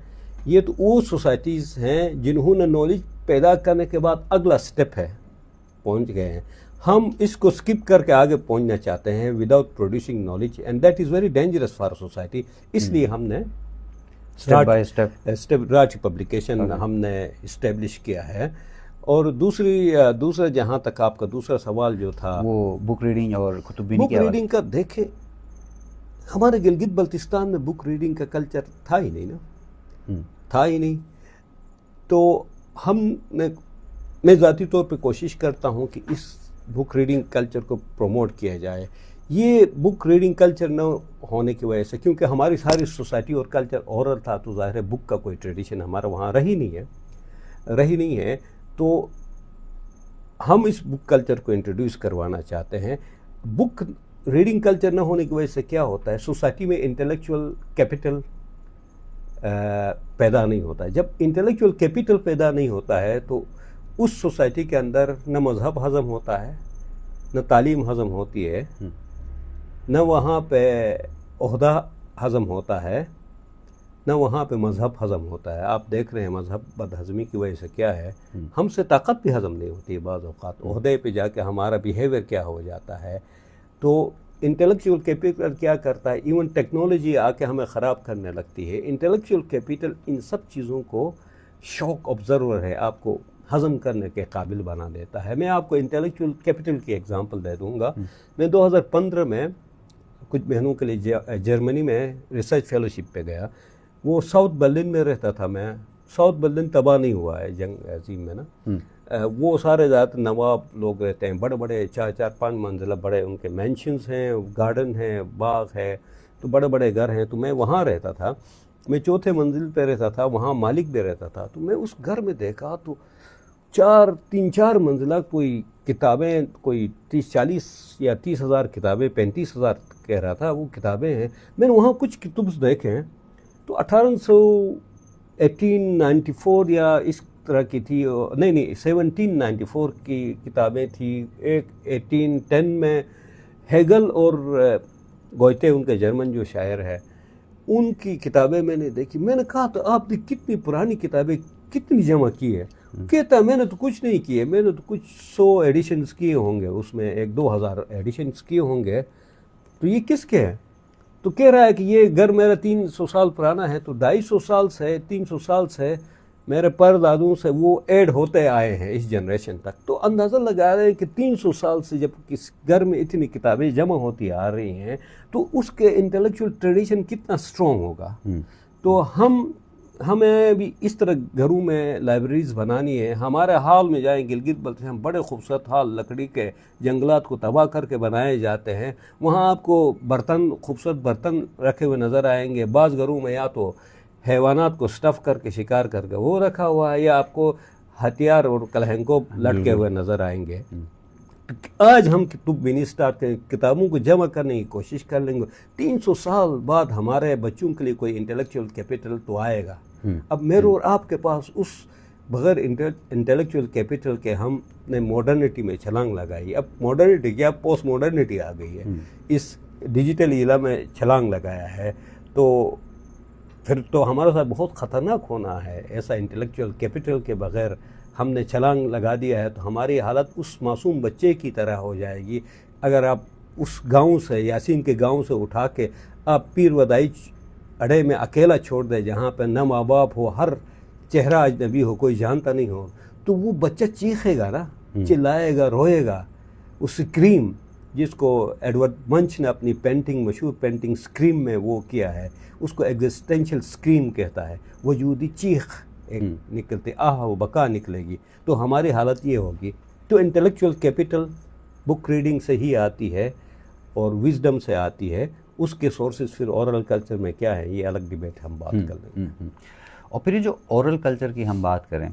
یہ تو وہ سوسائٹیز ہیں جنہوں نے نالج پیدا کرنے کے بعد اگلا سٹیپ ہے، پہنچ گئے ہیں. ہم اس کو سکپ کر کے آگے پہنچنا چاہتے ہیں without producing knowledge, and that is very dangerous for society. اس لیے ہم نے step by step rotary publication ہم نے اسٹیبلش کیا ہے. اور دوسرا جہاں تک آپ کا دوسرا سوال جو تھا وہ بک ریڈنگ اور کتب بینی بک ریڈنگ کا، دیکھیں ہمارے گلگت بلتستان میں بک ریڈنگ کا کلچر تھا ہی نہیں نا، تھا ہی نہیں. تو میں ذاتی طور پہ کوشش کرتا ہوں کہ اس بک ریڈنگ کلچر کو پروموٹ کیا جائے. یہ بک ریڈنگ کلچر نہ ہونے کی وجہ سے، کیونکہ ہماری ساری سوسائٹی اور کلچر اورل تھا، تو ظاہر ہے بک کا کوئی ٹریڈیشن ہمارا وہاں رہی نہیں ہے. تو ہم اس بک کلچر کو انٹروڈیوس کروانا چاہتے ہیں. بک ریڈنگ کلچر نہ ہونے کی وجہ سے کیا ہوتا ہے، سوسائٹی میں انٹلیکچوئل کیپٹل پیدا نہیں ہوتا ہے. جب انٹلیکچوئل کیپٹل پیدا نہیں ہوتا ہے تو اس سوسائٹی کے اندر نہ مذہب ہضم ہوتا ہے، نہ تعلیم ہضم ہوتی ہے، نہ وہاں پہ عہدہ ہضم ہوتا ہے، نہ وہاں پہ مذہب ہضم ہوتا ہے. آپ دیکھ رہے ہیں مذہب بدہضمی کی وجہ سے کیا ہے, ہم سے طاقت بھی ہضم نہیں ہوتی ہے بعض اوقات. عہدے پہ جا کے ہمارا بیہیویئر کیا ہو جاتا ہے. تو انٹلیکچوئل کیپٹل کیا کرتا ہے, ایون ٹیکنالوجی آ کے ہمیں خراب کرنے لگتی ہے. انٹلیکچوئل کیپٹل ان سب چیزوں کو شوک آبزرور ہے, آپ کو ہضم کرنے کے قابل بنا دیتا ہے. میں آپ کو انٹلیکچوئل کیپٹل کی ایگزامپل دے دوں گا. میں 2015 میں کچھ مہینوں کے لیے جرمنی میں ریسرچ فیلوشپ پہ گیا. وہ ساؤتھ برلن میں رہتا تھا میں. ساؤتھ برلن تباہ نہیں ہوا ہے جنگ عظیم میں نا. وہ سارے زیادہ نواب لوگ رہتے ہیں, بڑے بڑے 4-5 منزلہ بڑے ان کے مینشنز ہیں, گارڈن ہیں, باغ ہے, تو بڑے بڑے گھر ہیں. تو میں وہاں رہتا تھا, میں 4تھے منزل پہ رہتا تھا, وہاں مالک بھی رہتا تھا. تو میں اس گھر میں دیکھا تو 3-4 منزلہ کوئی کتابیں, کوئی 30-40 یا 30,000 کتابیں, 35,000 کہہ رہا تھا وہ کتابیں ہیں. میں نے وہاں کچھ کتب دیکھے تو 1894 یا اس طرح کی تھی, نہیں 1794 کی کتابیں تھی. ایک 1810 میں ہیگل اور گوئتے, ان کے جرمن جو شاعر ہے, ان کی کتابیں میں نے دیکھی. میں نے کہا تو آپ نے کتنی پرانی کتابیں کتنی جمع کی ہے؟ کہتا میں نے تو کچھ نہیں کیے, میں نے تو کچھ 100 ایڈیشنز کیے ہوں گے, اس میں 1-2 ہزار ایڈیشنز کیے ہوں گے. تو یہ کس کے ہیں؟ تو کہہ رہا ہے کہ یہ گھر میرا 300 سال پرانا ہے. تو 250 سال سے 300 سال سے میرے پردادوں سے وہ ایڈ ہوتے آئے ہیں اس جنریشن تک. تو اندازہ لگا رہے ہیں کہ 300 سال سے جب کس گھر میں اتنی کتابیں جمع ہوتی آ رہی ہیں تو اس کے انٹلیکچوئل ٹریڈیشن کتنا سٹرونگ ہوگا. تو ہمیں بھی اس طرح گھروں میں لائبریریز بنانی ہے. ہمارے ہال میں جائیں, گلگت بلتستان بڑے خوبصورت ہال لکڑی کے جنگلات کو تباہ کر کے بنائے جاتے ہیں. وہاں آپ کو برتن, خوبصورت برتن رکھے ہوئے نظر آئیں گے. بعض گھروں میں یا تو حیوانات کو سٹف کر کے شکار کر کے وہ رکھا ہوا ہے, یا آپ کو ہتھیار اور کلہنکو لٹکے ہوئے نظر آئیں گے. آج ہم بنی اسٹارٹ کے کتابوں کو جمع کرنے کی کوشش کر لیں گے. 300 سال بعد ہمارے بچوں کے لیے کوئی انٹلیکچوئل کیپٹل تو آئے گا. اب میرے اور آپ کے پاس اس بغیر انٹلیکچوئل کیپٹل کے ہم نے ماڈرنٹی میں چھلانگ لگائی. اب ماڈرنٹی کیا, پوسٹ ماڈرنٹی آ گئی ہے, اس ڈیجیٹل ایرا میں چھلانگ لگایا ہے. تو پھر تو ہمارے ساتھ بہت خطرناک ہونا ہے. ایسا انٹلیکچوئل کیپٹل کے بغیر ہم نے چھلانگ لگا دیا ہے تو ہماری حالت اس معصوم بچے کی طرح ہو جائے گی. اگر آپ اس گاؤں سے, یاسین کے گاؤں سے اٹھا کے آپ پیر ودائی اڑے میں اکیلا چھوڑ دیں جہاں پہ نہ ماں باپ ہو, ہر چہرہ اجنبی ہو, کوئی جانتا نہیں ہو, تو وہ بچہ چیخے گا نا, چلائے گا, روئے گا. وہ سکریم جس کو ایڈورڈ منچ نے اپنی پینٹنگ, مشہور پینٹنگ سکریم میں وہ کیا ہے, اس کو ایگزسٹینشل سکریم کہتا ہے. وجودی چیخ ایک نکلتے, آہ و بقا نکلے گی. تو ہماری حالت یہ ہوگی. تو انٹلیکچوئل کیپٹل بک ریڈنگ سے ہی آتی ہے اور وزڈم سے آتی ہے. اس کے سورسز پھر اورل کلچر میں کیا ہے, یہ الگ ڈیبیٹ ہم بات کر لیں گے. اور پھر یہ جو اورل کلچر کی ہم بات کریں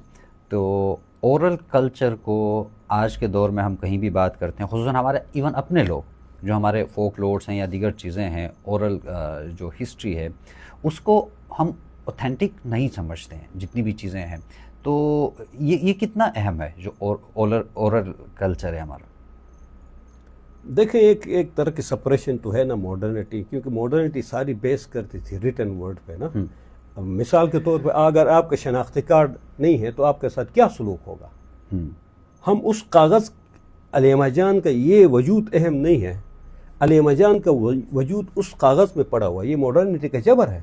تو اورل کلچر کو آج کے دور میں ہم کہیں بھی بات کرتے ہیں, خصوصاً ہمارے ایون اپنے لوگ جو ہمارے فوک لورڈس ہیں یا دیگر چیزیں ہیں, اورل جو ہسٹری ہے اس کو ہم اوتھینٹک نہیں سمجھتے ہیں جتنی بھی چیزیں ہیں. تو یہ کتنا اہم ہے جو اورل کلچر ہے ہمارا؟ دیکھیں ایک طرح کی سپریشن تو ہے نا ماڈرنٹی, کیونکہ ماڈرنٹی ساری بیس کرتی تھی ریٹن ورڈ پہ نا. مثال کے طور پہ اگر آپ کا شناختی کارڈ نہیں ہے تو آپ کے ساتھ کیا سلوک ہوگا. ہم اس کاغذ, علیمہ جان کا یہ وجود اہم نہیں ہے, علیمہ جان کا وجود اس کاغذ میں پڑا ہوا, یہ ماڈرنٹی کا جبر ہے.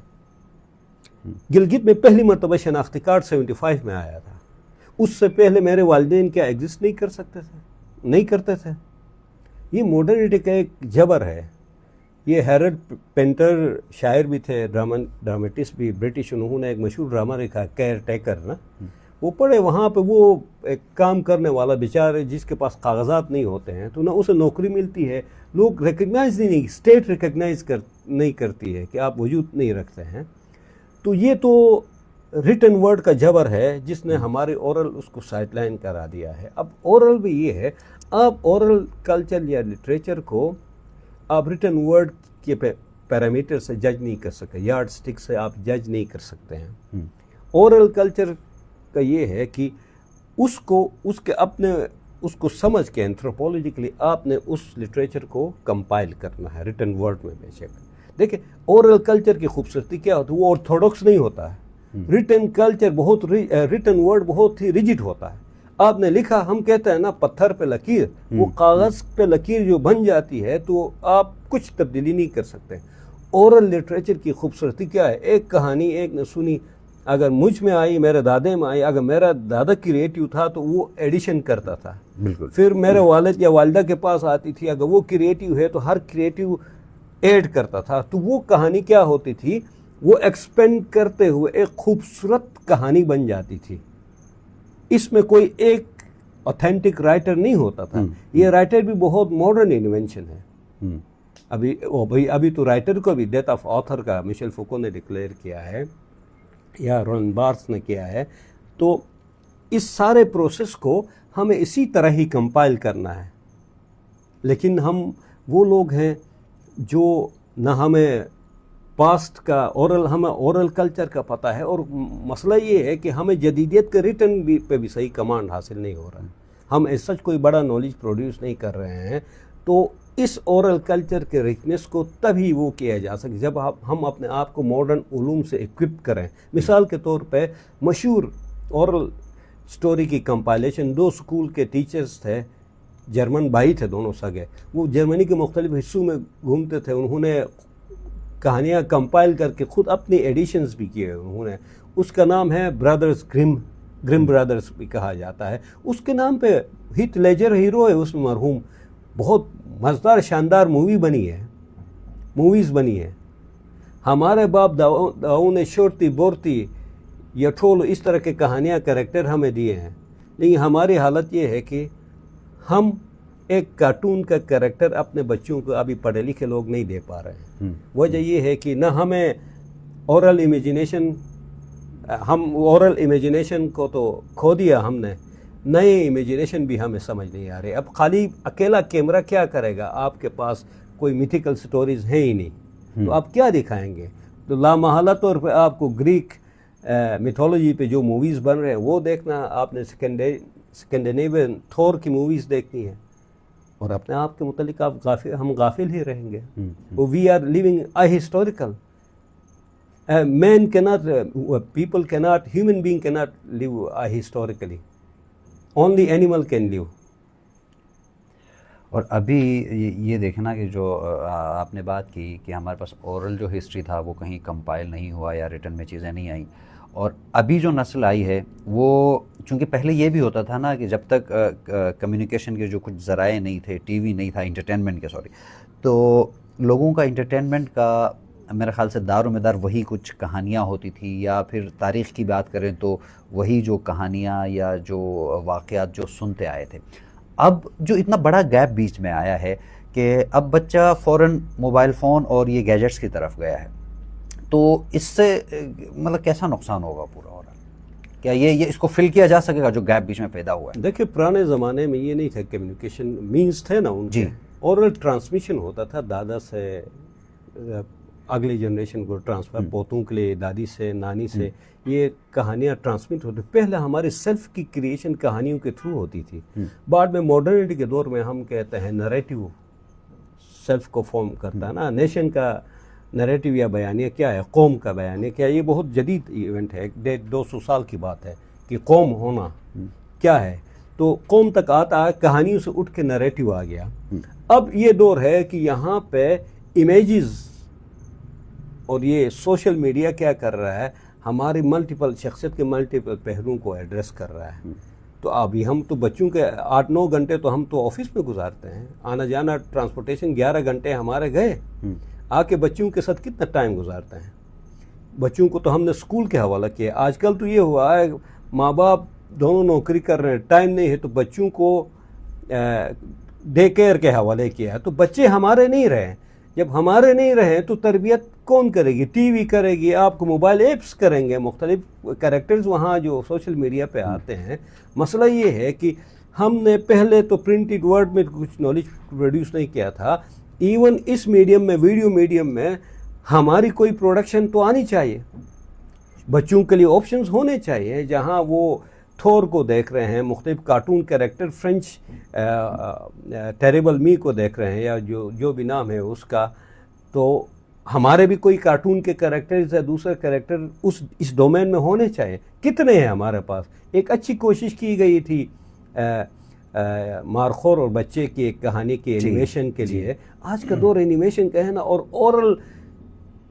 گلگت میں پہلی مرتبہ شناختی کارڈ 75 میں آیا تھا. اس سے پہلے میرے والدین کیا ایگزسٹ نہیں کر سکتے تھے, نہیں کرتے تھے. یہ ماڈرنٹی کا ایک جبر ہے. یہ ہیرڈ پینٹر شاعر بھی تھے, ڈرامٹسٹ بھی, برٹش. انہوں نے ایک مشہور ڈرامہ لکھا کیئر ٹیکر نا. وہ پڑھے وہاں پہ, وہ ایک کام کرنے والا بیچارے جس کے پاس کاغذات نہیں ہوتے ہیں تو نہ اسے نوکری ملتی ہے, لوگ ریکگنائز نہیں, اسٹیٹ ریکگنائز نہیں کرتی ہے کہ آپ وجود نہیں رکھتے ہیں. تو یہ تو ریٹن ورڈ کا جبر ہے جس نے ہمارے اورل اس کو سائڈ لائن کرا دیا ہے. اب اورل بھی یہ ہے, آپ اورل کلچر یا لٹریچر کو آپ ریٹن ورڈ کے پیرامیٹر سے جج نہیں کر سکتے, یارڈ سٹک سے آپ جج نہیں کر سکتے ہیں. اورل کلچر کا یہ ہے کہ اس کو سمجھ کے اینتھروپولوجیکلی آپ نے اس لٹریچر کو کمپائل کرنا ہے ریٹن ورڈ میں. بے شک دیکھیں اورل کلچر کی خوبصورتی کیا ہوتی ہے، وہ آرتھوڈکس نہیں ہوتا ہے. ریٹن کلچر بہت ریٹن ورڈ بہت ہی ریجڈ ہوتا ہے. آپ نے لکھا، ہم کہتے ہیں نا پتھر پہ لکیر، وہ کاغذ پہ لکیر جو بن جاتی ہے تو آپ کچھ تبدیلی نہیں کر سکتے. اورل لٹریچر کی خوبصورتی کیا ہے، ایک کہانی ایک نے سنی، اگر مجھ میں آئی، میرے دادے میں آئی، اگر میرا دادا کریٹیو تھا تو وہ ایڈیشن کرتا تھا. بالکل. پھر میرے والد یا والدہ کے پاس آتی تھی، اگر وہ کریٹیو ہے تو ہر کریٹیو ایڈ کرتا تھا. تو وہ کہانی کیا ہوتی تھی، وہ ایکسپینڈ کرتے ہوئے ایک خوبصورت کہانی بن جاتی تھی. اس میں کوئی ایک اوتھینٹک رائٹر نہیں ہوتا تھا. یہ رائٹر بھی بہت ماڈرن انوینشن ہے. ابھی تو رائٹر کو بھی ڈیتھ آف آتھر کا مشیل فوکو نے ڈکلیئر کیا ہے یا رولن بارتھس نے کیا ہے. تو اس سارے پروسیس کو ہمیں اسی طرح ہی کمپائل کرنا ہے. لیکن ہم وہ لوگ ہیں جو نہ ہمیں پاسٹ کا ہمیں اورل کلچر کا پتہ ہے، اور مسئلہ یہ ہے کہ ہمیں جدیدیت کے ریٹن پہ بھی صحیح کمانڈ حاصل نہیں ہو رہا ہے. ہم ایس سچ کوئی بڑا نالج پروڈیوس نہیں کر رہے ہیں. تو اس اورل کلچر کے ریچنس کو تبھی وہ کیا جا سکے جب ہم اپنے آپ کو ماڈرن علوم سے اکوپ کریں. مثال کے طور پہ مشہور اورل سٹوری کی کمپائلیشن 2 اسکول کے ٹیچرز تھے، جرمن بھائی تھے دونوں سگے، وہ جرمنی کے مختلف حصوں میں گھومتے تھے. انہوں نے کہانیاں کمپائل کر کے خود اپنی ایڈیشنز بھی کیے انہوں نے. اس کا نام ہے برادرز گرم برادرز بھی کہا جاتا ہے. اس کے نام پہ ہیتھ لیجر ہیرو ہے اس میں مرحوم. بہت مزدار شاندار موویز بنی ہے. ہمارے باپ داؤں نے شورتی بورتی یا ٹھول اس طرح کے کہانیاں کریکٹر ہمیں دیے ہیں. لیکن ہماری حالت یہ ہے کہ ہم ایک کارٹون کا کریکٹر اپنے بچوں کو ابھی پڑھے لکھے لوگ نہیں دے پا رہے ہیں. وجہ یہ ہے کہ نہ ہمیں اورل امیجنیشن کو تو کھو دیا ہم نے، نئے امیجنیشن بھی ہمیں سمجھ نہیں آ رہے. اب خالی اکیلا کیمرہ کیا کرے گا، آپ کے پاس کوئی میتھیکل سٹوریز ہیں ہی نہیں، تو آپ کیا دکھائیں گے. تو لامحالہ طور پہ آپ کو گریک میتھولوجی پہ جو موویز بن رہے ہیں وہ دیکھنا، آپ نے سکنڈینیوین تھور کی موویز دیکھنی ہے، اور اپنے آپ کے متعلق ہم غافل ہی رہیں گے. We are living a historical. human being cannot live historically. Only animal can live. اور ابھی یہ دیکھنا کہ جو آپ نے بات کی کہ ہمارے پاس اورل جو ہسٹری تھا وہ کہیں کمپائل نہیں ہوا یا ریٹن میں چیزیں نہیں آئیں، اور ابھی جو نسل آئی ہے وہ چونکہ پہلے یہ بھی ہوتا تھا نا کہ جب تک کمیونیکیشن کے جو کچھ ذرائع نہیں تھے، ٹی وی نہیں تھا، انٹرٹینمنٹ کے تو لوگوں کا انٹرٹینمنٹ کا میرے خیال سے دار و مدار وہی کچھ کہانیاں ہوتی تھی، یا پھر تاریخ کی بات کریں تو وہی جو کہانیاں یا جو واقعات جو سنتے آئے تھے. اب جو اتنا بڑا گیپ بیچ میں آیا ہے کہ اب بچہ فوراً موبائل فون اور یہ گیجٹس کی طرف گیا ہے، تو اس سے مطلب کیسا نقصان ہوگا پورا، ہو رہا کیا یہ اس کو فل کیا جا سکے گا جو گیپ بیچ میں پیدا ہوا ہے؟ دیکھیں پرانے زمانے میں یہ نہیں تھا، کمیونیکیشن مینز تھے نا ان کے، اورل ٹرانسمیشن ہوتا تھا، دادا سے اگلی جنریشن کو ٹرانسفر، پوتوں کے لیے دادی سے نانی سے یہ کہانیاں ٹرانسمٹ ہوتی. پہلے ہمارے سیلف کی کریشن کہانیوں کے تھرو ہوتی تھی. بعد میں ماڈرنٹی کے دور میں ہم کہتے ہیں نریٹیو سیلف کو فارم کرتا ہے نا. نیشن کا نریٹیو یا بیانیہ کیا ہے، قوم کا بیانیہ کیا ہے، یہ بہت جدید ایونٹ ہے، 150 سال کی بات ہے کہ قوم ہونا کیا ہے. تو قوم تک آتا ہے، کہانیوں سے اٹھ کے نریٹیو آ گیا. اب یہ دور ہے کہ یہاں پہ امیجز اور یہ سوشل میڈیا کیا کر رہا ہے، ہماری ملٹیپل شخصیت کے ملٹیپل پہلوؤں کو ایڈریس کر رہا ہے. تو ابھی ہم تو بچوں کے 8-9 گھنٹے تو ہم تو آفس میں گزارتے ہیں، آنا جانا ٹرانسپورٹیشن 11 گھنٹے ہمارے گئے. آ کے بچوں کے ساتھ کتنا ٹائم گزارتے ہیں. بچوں کو تو ہم نے اسکول کے حوالہ کیا. آج کل تو یہ ہوا ہے ماں باپ دونوں نوکری کر رہے ہیں، ٹائم نہیں ہے تو بچوں کو ڈے کیئر کے حوالے کیا ہے. تو بچے ہمارے نہیں رہے. جب ہمارے نہیں رہے تو تربیت کون کرے گی؟ ٹی وی کرے گی، آپ کو موبائل ایپس کریں گے، مختلف کریکٹرز وہاں جو سوشل میڈیا پہ آتے ہیں. مسئلہ یہ ہے کہ ہم نے پہلے تو پرنٹڈ ورڈ میں کچھ نالج پروڈیوس نہیں کیا تھا. ایون اس میڈیم میں، ویڈیو میڈیم میں ہماری کوئی پروڈکشن تو آنی چاہیے. بچوں کے لیے آپشنز ہونے چاہیے جہاں وہ تھور کو دیکھ رہے ہیں، مختلف کارٹون کریکٹر، فرینچ ٹیریبل می کو دیکھ رہے ہیں یا جو بھی نام ہے اس کا، تو ہمارے بھی کوئی کارٹون کے کریکٹرز یا دوسرے کریکٹر اس ڈومین میں ہونے چاہیے. کتنے ہیں ہمارے پاس. ایک اچھی کوشش کی گئی تھی مارخور اور بچے کی ایک کہانی کی اینیمیشن کے لیے. آج کا دور اینیمیشن کا ہے نا, اور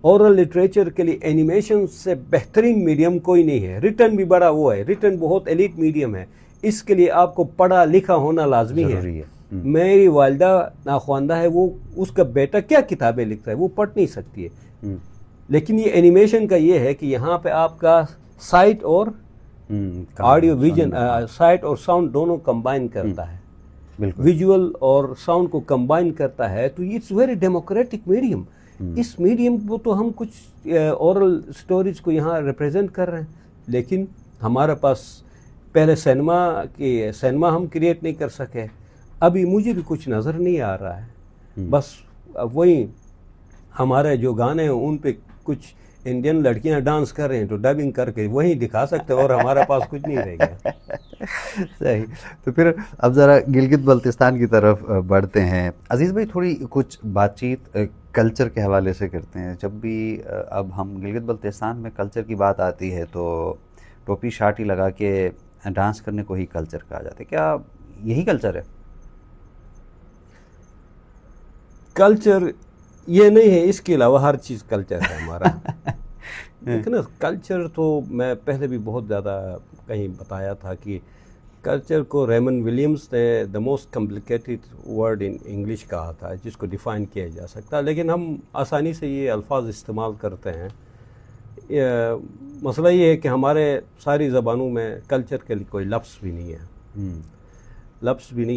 اورل لٹریچر کے لیے اینیمیشن سے بہترین میڈیم کوئی نہیں ہے. ریٹن بھی بڑا وہ ہے, ریٹن بہت ایلیٹ میڈیم ہے. اس کے لیے آپ کو پڑھا لکھا ہونا لازمی ہے. میری والدہ ناخواندہ ہے, وہ اس کا بیٹا کیا کتابیں لکھتا ہے وہ پڑھ نہیں سکتی ہے. لیکن یہ اینیمیشن کا یہ ہے کہ یہاں پہ آپ کا سائٹ اور آڈیو ویژن, سائٹ اور ساؤنڈ دونوں کمبائن کرتا ہے, ویژول اور ساؤنڈ کو کمبائن کرتا ہے. تو اٹس ویری ڈیموکریٹک میڈیم. اس میڈیم کو تو ہم کچھ اورل سٹوریز کو یہاں ریپریزنٹ کر رہے ہیں, لیکن ہمارے پاس پہلے سینما ہم کریٹ نہیں کر سکے. ابھی مجھے بھی کچھ نظر نہیں آ رہا ہے. بس وہی ہمارے جو گانے ہیں ان پہ کچھ انڈین لڑکیاں ڈانس کر رہے ہیں تو ڈبنگ کر کے وہیں دکھا سکتے ہیں, اور ہمارے پاس کچھ نہیں رہ گیا. صحیح. تو پھر اب ذرا گلگت بلتستان کی طرف بڑھتے ہیں. عزیز بھائی تھوڑی کچھ بات چیت کلچر کے حوالے سے کرتے ہیں. جب بھی اب ہم گلگت بلتستان میں کلچر کی بات آتی ہے تو ٹوپی شاٹی لگا کے ڈانس کرنے کو ہی کلچر کہا جاتا ہے. کیا یہی کلچر ہے؟ کلچر یہ نہیں ہے, اس کے علاوہ ہر چیز کلچر ہے ہمارا. لیکن کلچر تو میں پہلے بھی بہت زیادہ کہیں بتایا تھا کہ کلچر کو ریمن ولیمز نے the most complicated word in English کہا تھا جس کو ڈیفائن کیا جا سکتا, لیکن ہم آسانی سے یہ الفاظ استعمال کرتے ہیں. مسئلہ یہ ہے کہ ہمارے ساری زبانوں میں کلچر کے لیے کوئی لفظ بھی نہیں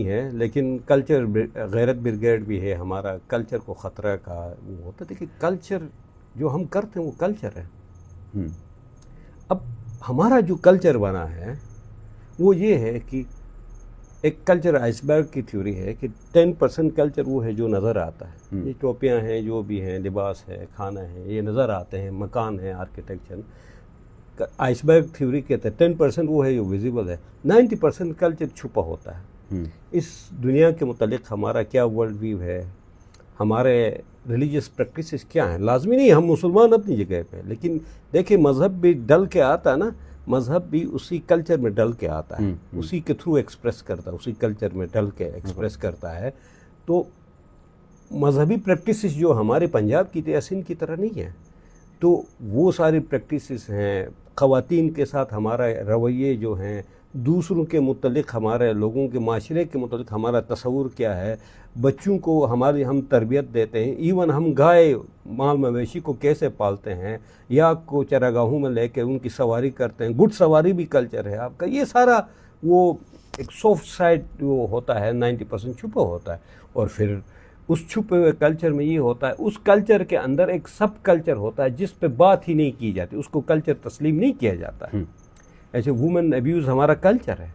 ہے. لیکن کلچر غیرت بریگیڈ بھی ہے ہمارا. کلچر کو خطرہ کا وہ ہوتا ہے کہ کلچر جو ہم کرتے ہیں وہ کلچر ہے. اب ہمارا جو کلچر بنا ہے وہ یہ ہے کہ ایک کلچر آئس برگ کی تھیوری ہے کہ 10% کلچر وہ ہے جو نظر آتا ہے. یہ ٹوپیاں ہیں, جو بھی ہیں, لباس ہے, کھانا ہے, یہ نظر آتے ہیں, مکان ہے, آرکیٹیکچر. آئس برگ تھیوری کہتے ہیں 10% وہ ہے جو ویزیبل ہے, 90% کلچر چھپا ہوتا ہے. اس دنیا کے متعلق ہمارا کیا ورلڈ ویو ہے, ہمارے ریلیجیس پریکٹسز کیا ہیں. لازمی نہیں ہم مسلمان اپنی جگہ پہ, لیکن دیکھیں مذہب بھی ڈل کے آتا ہے نا, مذہب بھی اسی کلچر میں ڈل کے آتا ہے, اسی کے تھرو ایکسپریس کرتا ہے, اسی کلچر میں ڈل کے ایکسپریس کرتا ہے. تو مذہبی پریکٹسز جو ہمارے پنجاب کی تھی سندھ کی طرح نہیں ہے. تو وہ ساری پریکٹسز ہیں. خواتین کے ساتھ ہمارا رویے جو ہیں, دوسروں کے متعلق ہمارے لوگوں کے معاشرے کے متعلق ہمارا تصور کیا ہے, بچوں کو ہم تربیت دیتے ہیں. ایون ہم گائے مال مویشی کو کیسے پالتے ہیں, یا کو چراگاہوں میں لے کے ان کی سواری کرتے ہیں. گھڑ سواری بھی کلچر ہے آپ کا. یہ سارا وہ ایک سافٹ سائڈ جو ہوتا ہے 90% چھپا ہوتا ہے. اور پھر اس چھپے ہوئے کلچر میں یہ ہوتا ہے, اس کلچر کے اندر ایک سب کلچر ہوتا ہے جس پہ بات ہی نہیں کی جاتی, اس کو کلچر تسلیم نہیں کیا جاتا ہے. ایسے وومن ایبیوز ہمارا کلچر ہے,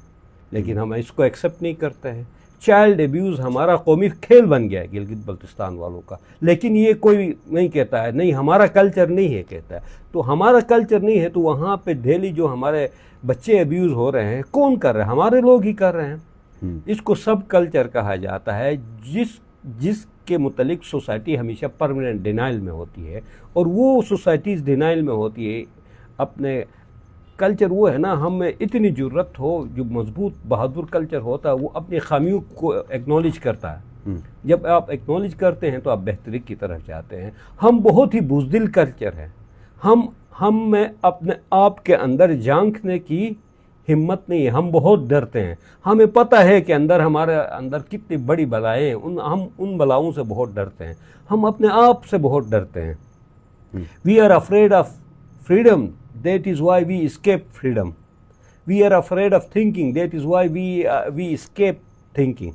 لیکن ہم اس کو ایکسیپٹ نہیں کرتے ہیں. چائلڈ ایبیوز ہمارا قومی کھیل بن گیا ہے گلگت بلتستان والوں کا, لیکن یہ کوئی نہیں کہتا ہے نہیں ہمارا کلچر نہیں ہے کہتا ہے. تو ہمارا کلچر نہیں ہے تو وہاں پہ ڈیلی جو ہمارے بچے ایبیوز ہو رہے ہیں کون کر رہے ہیں؟ ہمارے لوگ ہی کر رہے ہیں. اس کو سب کلچر کہا جاتا ہے, جس کے متعلق سوسائٹی ہمیشہ پرماننٹ ڈینائل میں ہوتی ہے. اور وہ سوسائٹیز ڈینائل میں ہوتی ہے اپنے کلچر. وہ ہے نا, ہمیں اتنی ضرورت ہو, جو مضبوط بہادر کلچر ہوتا ہے وہ اپنی خامیوں کو ایکنالج کرتا ہے. جب آپ ایکنالج کرتے ہیں تو آپ بہتری کی طرف جاتے ہیں. ہم بہت ہی بزدل کلچر ہیں. ہم میں اپنے آپ کے اندر جھانکنے کی ہمت نہیں ہے. ہم بہت ڈرتے ہیں. ہمیں پتہ ہے کہ ہمارے اندر کتنی بڑی بلائیں ہیں, ہم ان بلاؤں سے بہت ڈرتے ہیں. ہم اپنے آپ سے بہت ڈرتے ہیں. We are afraid of freedom. That is why we escape freedom. We are afraid of thinking. That is why we escape thinking.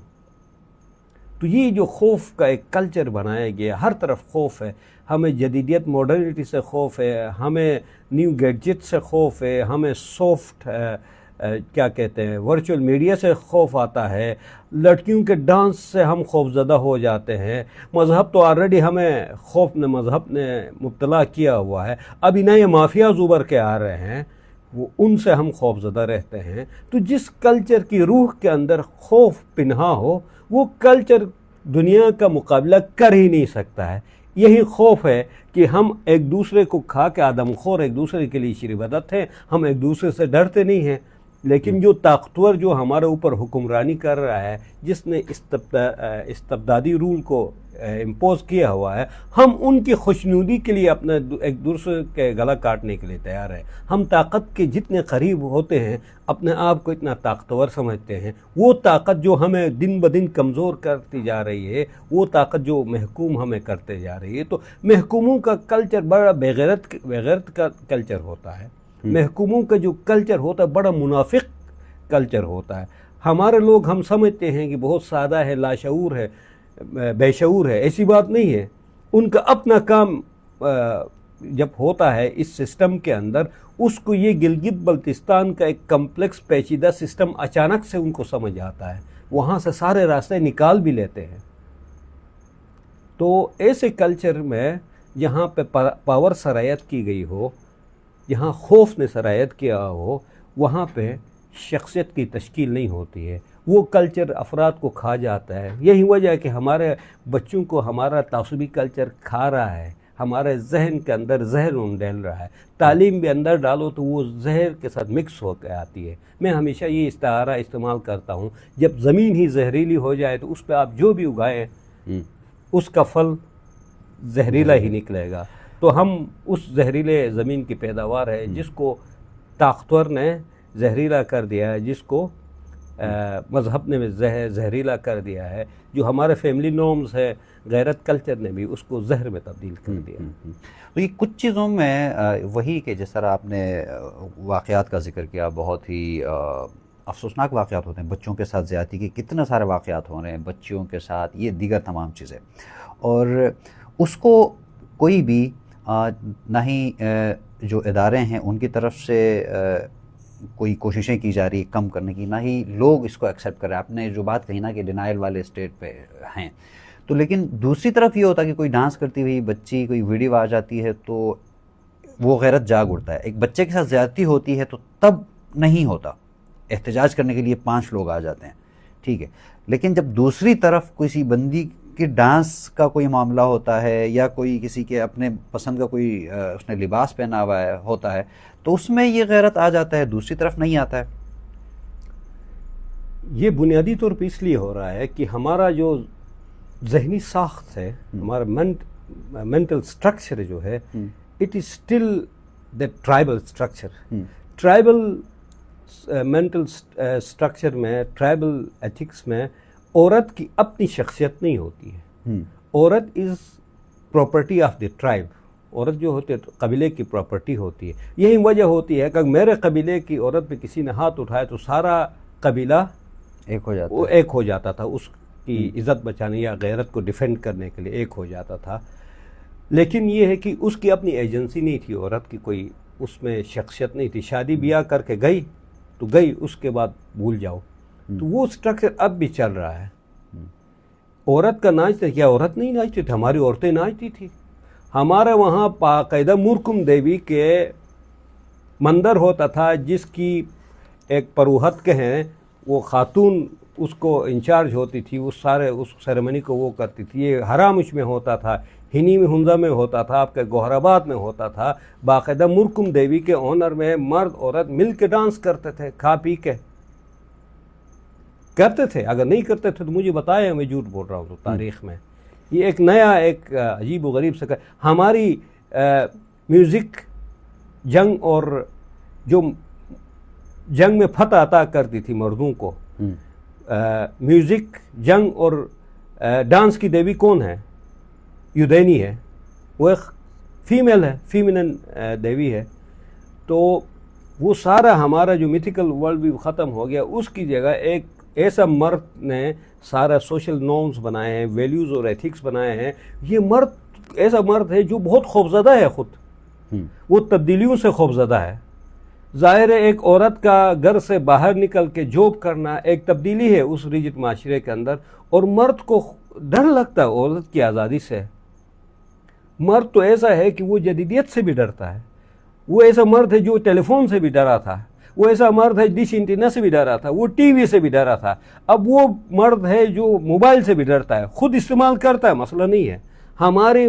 تو یہ جو خوف کا ایک کلچر بنایا گیا, ہر طرف خوف ہے. ہمیں جدیدیت ماڈرنٹی سے خوف ہے, ہمیں نیو گیڈجٹ سے خوف ہے, ہمیں سافٹ کیا کہتے ہیں ورچوئل میڈیا سے خوف آتا ہے, لڑکیوں کے ڈانس سے ہم خوف زدہ ہو جاتے ہیں. مذہب تو آلریڈی ہمیں مذہب نے مبتلا کیا ہوا ہے. ابھی نئے مافیاز ابھر کے آ رہے ہیں, وہ ان سے ہم خوف زدہ رہتے ہیں. تو جس کلچر کی روح کے اندر خوف پنہا ہو وہ کلچر دنیا کا مقابلہ کر ہی نہیں سکتا ہے. یہی خوف ہے کہ ہم ایک دوسرے کو کھا کے آدم خور ایک دوسرے کے لیے شریبدت ہیں، ہم ایک دوسرے سے ڈرتے نہیں ہیں. لیکن جو طاقتور جو ہمارے اوپر حکمرانی کر رہا ہے، جس نے استبدادی رول کو امپوز کیا ہوا ہے، ہم ان کی خوشنودی کے لیے اپنے ایک دوسرے کے گلا کاٹنے کے لیے تیار ہیں. ہم طاقت کے جتنے قریب ہوتے ہیں اپنے آپ کو اتنا طاقتور سمجھتے ہیں. وہ طاقت جو ہمیں دن بدن کمزور کرتی جا رہی ہے، وہ طاقت جو محکوم ہمیں کرتے جا رہی ہے، تو محکوموں کا کلچر بڑا بغیرت کا کلچر ہوتا ہے. محکوموں کا جو کلچر ہوتا ہے بڑا منافق کلچر ہوتا ہے. ہمارے لوگ ہم سمجھتے ہیں کہ بہت سادہ ہے، لاشعور ہے، بے شعور ہے. ایسی بات نہیں ہے. ان کا اپنا کام جب ہوتا ہے اس سسٹم کے اندر، اس کو یہ گلگت بلتستان کا ایک کمپلیکس پیچیدہ سسٹم اچانک سے ان کو سمجھ آتا ہے، وہاں سے سارے راستے نکال بھی لیتے ہیں. تو ایسے کلچر میں جہاں پہ پاور سرایت کی گئی ہو، جہاں خوف نے سرایت کیا ہو، وہاں پہ شخصیت کی تشکیل نہیں ہوتی ہے. وہ کلچر افراد کو کھا جاتا ہے. یہی وجہ ہے کہ ہمارے بچوں کو ہمارا تعصبی کلچر کھا رہا ہے، ہمارے ذہن کے اندر زہر ڈال رہا ہے. تعلیم بھی اندر ڈالو تو وہ زہر کے ساتھ مکس ہو کے آتی ہے. میں ہمیشہ یہ استعارہ استعمال کرتا ہوں، جب زمین ہی زہریلی ہو جائے تو اس پہ آپ جو بھی اگائیں اس کا پھل زہریلا ہی نکلے گا. تو ہم اس زہریلے زمین کی پیداوار ہے جس کو طاقتور نے زہریلا کر دیا ہے، جس کو مذہب نے زہریلا کر دیا ہے، جو ہمارے فیملی نارمز ہے، غیرت کلچر نے بھی اس کو زہر میں تبدیل کر دیا. تو یہ کچھ چیزوں میں وہی کہ جس طرح آپ نے واقعات کا ذکر کیا، بہت ہی افسوسناک واقعات ہوتے ہیں، بچوں کے ساتھ زیادتی کے کتنے سارے واقعات ہو رہے ہیں بچیوں کے ساتھ، یہ دیگر تمام چیزیں، اور اس کو کوئی بھی نہ ہی جو ادارے ہیں ان کی طرف سے کوئی کوششیں کی جا رہی ہے کم کرنے کی، نہ ہی لوگ اس کو ایکسیپٹ کر رہے ہیں. آپ نے جو بات کہی نا کہ ڈینائل والے اسٹیٹ پہ ہیں، تو لیکن دوسری طرف یہ ہوتا ہے کہ کوئی ڈانس کرتی ہوئی بچی کوئی ویڈیو آ جاتی ہے تو وہ غیرت جاگ اٹھتا ہے. ایک بچے کے ساتھ زیادتی ہوتی ہے تو تب نہیں ہوتا، احتجاج کرنے کے لیے 5 لوگ آ جاتے ہیں، ٹھیک ہے. لیکن جب دوسری طرف کسی بندی کہ ڈانس کا کوئی معاملہ ہوتا ہے یا کوئی کسی کے اپنے پسند کا کوئی اس نے لباس پہنا ہوا ہوتا ہے تو اس میں یہ غیرت آ جاتا ہے، دوسری طرف نہیں آتا ہے. یہ بنیادی طور پہ اس لیے ہو رہا ہے کہ ہمارا جو ذہنی ساخت ہے، ہمارا مینٹل سٹرکچر جو ہے، it is still the tribal structure. Tribal mental structure میں، ٹرائبل ایتھکس میں عورت کی اپنی شخصیت نہیں ہوتی ہے. عورت از پراپرٹی آف دی ٹرائب. عورت جو ہوتی ہے قبیلے کی پراپرٹی ہوتی ہے. یہی وجہ ہوتی ہے کہ میرے قبیلے کی عورت پہ کسی نے ہاتھ اٹھایا تو سارا قبیلہ ایک ہو جاتا تھا، اس کی عزت بچانے یا غیرت کو ڈیفینڈ کرنے کے لیے ایک ہو جاتا تھا. لیکن یہ ہے کہ اس کی اپنی ایجنسی نہیں تھی، عورت کی کوئی اس میں شخصیت نہیں تھی. شادی بیاہ کر کے گئی تو گئی، اس کے بعد بھول جاؤ. تو وہ سٹرکچر اب بھی چل رہا ہے. عورت کا ناچ کیا عورت نہیں ناچتی تھی؟ ہماری عورتیں ناچتی تھی. ہمارے وہاں باقاعدہ مورکم دیوی کے مندر ہوتا تھا، جس کی ایک پروہت کے ہیں وہ خاتون اس کو انچارج ہوتی تھی، اس سیریمنی کو وہ کرتی تھی. یہ ہرامچ میں ہوتا تھا، ہنی میں ہنزا میں ہوتا تھا، آپ کے گوہر آباد میں ہوتا تھا. باقاعدہ مورکم دیوی کے آنر میں مرد عورت مل کے ڈانس کرتے تھے، کھا پی کے کرتے تھے. اگر نہیں کرتے تھے تو مجھے بتائیں، میں جھوٹ بول رہا ہوں تو تاریخ میں یہ ایک نیا ایک عجیب و غریب سے ہماری میوزک جنگ، اور جو جنگ میں فتح عطا کرتی تھی مردوں کو، میوزک جنگ اور ڈانس کی دیوی کون ہے؟ یودینی ہے. وہ ایک فیمیل ہے، فیمینن دیوی ہے. تو وہ سارا ہمارا جو میتھیکل ورلڈ بھی ختم ہو گیا. اس کی جگہ ایک ایسا مرد نے سارا سوشل نارمز بنائے ہیں، ویلیوز اور ایتھکس بنائے ہیں. یہ مرد ایسا مرد ہے جو بہت خوفزدہ ہے خود، وہ تبدیلیوں سے خوفزدہ ہے. ظاہر ہے ایک عورت کا گھر سے باہر نکل کے جاب کرنا ایک تبدیلی ہے اس ریجٹ معاشرے کے اندر، اور مرد کو ڈر لگتا ہے عورت کی آزادی سے. مرد تو ایسا ہے کہ وہ جدیدیت سے بھی ڈرتا ہے. وہ ایسا مرد ہے جو ٹیلی فون سے بھی ڈرا تھا، وہ ایسا مرد ہے ڈش انٹینا سے بھی ڈرا تھا، وہ ٹی وی سے بھی ڈرا تھا. اب وہ مرد ہے جو موبائل سے بھی ڈرتا ہے، خود استعمال کرتا ہے، مسئلہ نہیں ہے. ہمارے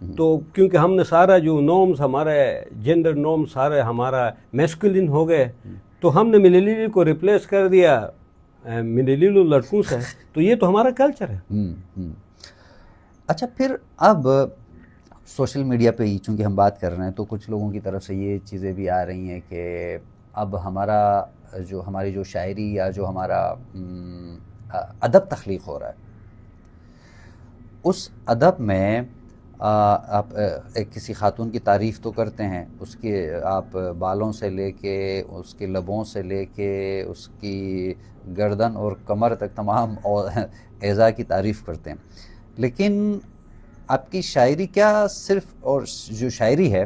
تو کیونکہ ہم نے سارا جو نارمز ہمارے جینڈر نارمز سارے ہمارا میسکولین ہو گئے، تو ہم نے ملیلیلو کو ریپلیس کر دیا ملیلیلو لڑکوں سے، تو یہ تو ہمارا کلچر ہے۔ اچھا، پھر اب سوشل میڈیا پہ ہی چونکہ ہم بات کر رہے ہیں، تو کچھ لوگوں کی طرف سے یہ چیزیں بھی آ رہی ہیں کہ اب ہماری جو شاعری یا جو ہمارا ادب تخلیق ہو رہا ہے، اس ادب میں آپ کسی خاتون کی تعریف تو کرتے ہیں، اس کے آپ بالوں سے لے کے اس کے لبوں سے لے کے اس کی گردن اور کمر تک تمام اعضاء کی تعریف کرتے ہیں، لیکن آپ کی شاعری کیا صرف، اور جو شاعری ہے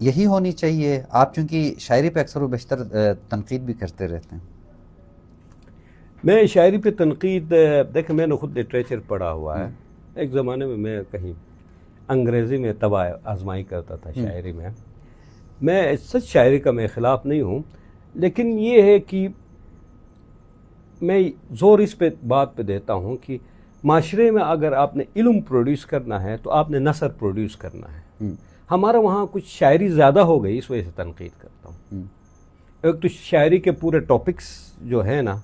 یہی ہونی چاہیے؟ آپ چونکہ شاعری پہ اکثر و بیشتر تنقید بھی کرتے رہتے ہیں۔ میں شاعری پہ تنقید، دیکھیں میں نے خود لٹریچر پڑھا ہوا ہے، ایک زمانے میں کہیں انگریزی میں طبع آزمائی کرتا تھا شاعری میں سچ شاعری کا میں خلاف نہیں ہوں، لیکن یہ ہے کہ میں زور اس پہ بات پہ دیتا ہوں کہ معاشرے میں اگر آپ نے علم پروڈیوس کرنا ہے تو آپ نے نثر پروڈیوس کرنا ہے۔ ہمارا وہاں کچھ شاعری زیادہ ہو گئی، اس وجہ سے تنقید کرتا ہوں۔ ایک تو شاعری کے پورے ٹاپکس جو ہے نا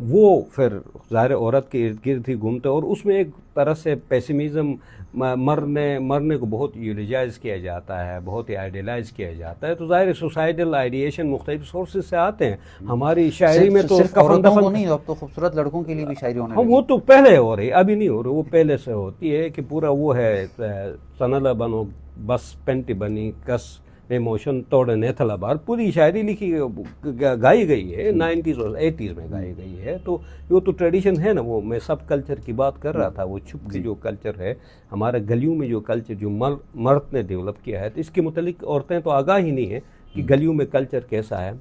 وہ پھر ظاہر عورت کے ارد گرد ہی گھومتے، اور اس میں ایک طرح سے پیسیمزم، مرنے کو بہت یولیجائز کیا جاتا ہے، بہت ہی آئیڈیلائز کیا جاتا ہے، تو ظاہر سوسائڈل آئیڈیشن مختلف سورسز سے آتے ہیں۔ ہماری شاعری میں تو صرف عورتوں کو نہیں، اب تو خوبصورت لڑکوں کے لیے بھی شاعری ہونے لگی۔ وہ تو پہلے ہو رہی، ابھی نہیں ہو رہی، وہ پہلے سے ہوتی ہے کہ پورا وہ ہے سنلا بنو بس پینٹی بنی کس ایموشن توڑ نیتھلا بار، پوری شاعری لکھی گائی گئی ہے 90s اور 80s میں گائی گئی ہے، تو وہ تو ٹریڈیشن ہے نا۔ وہ میں سب کلچر کی بات کر رہا تھا، وہ چھپ کے جو کلچر ہے ہمارے گلیوں میں، جو کلچر جو مرد نے ڈیولپ کیا ہے، تو اس کے متعلق عورتیں تو آگاہ ہی نہیں ہے کہ گلیوں میں کلچر کیسا ہے۔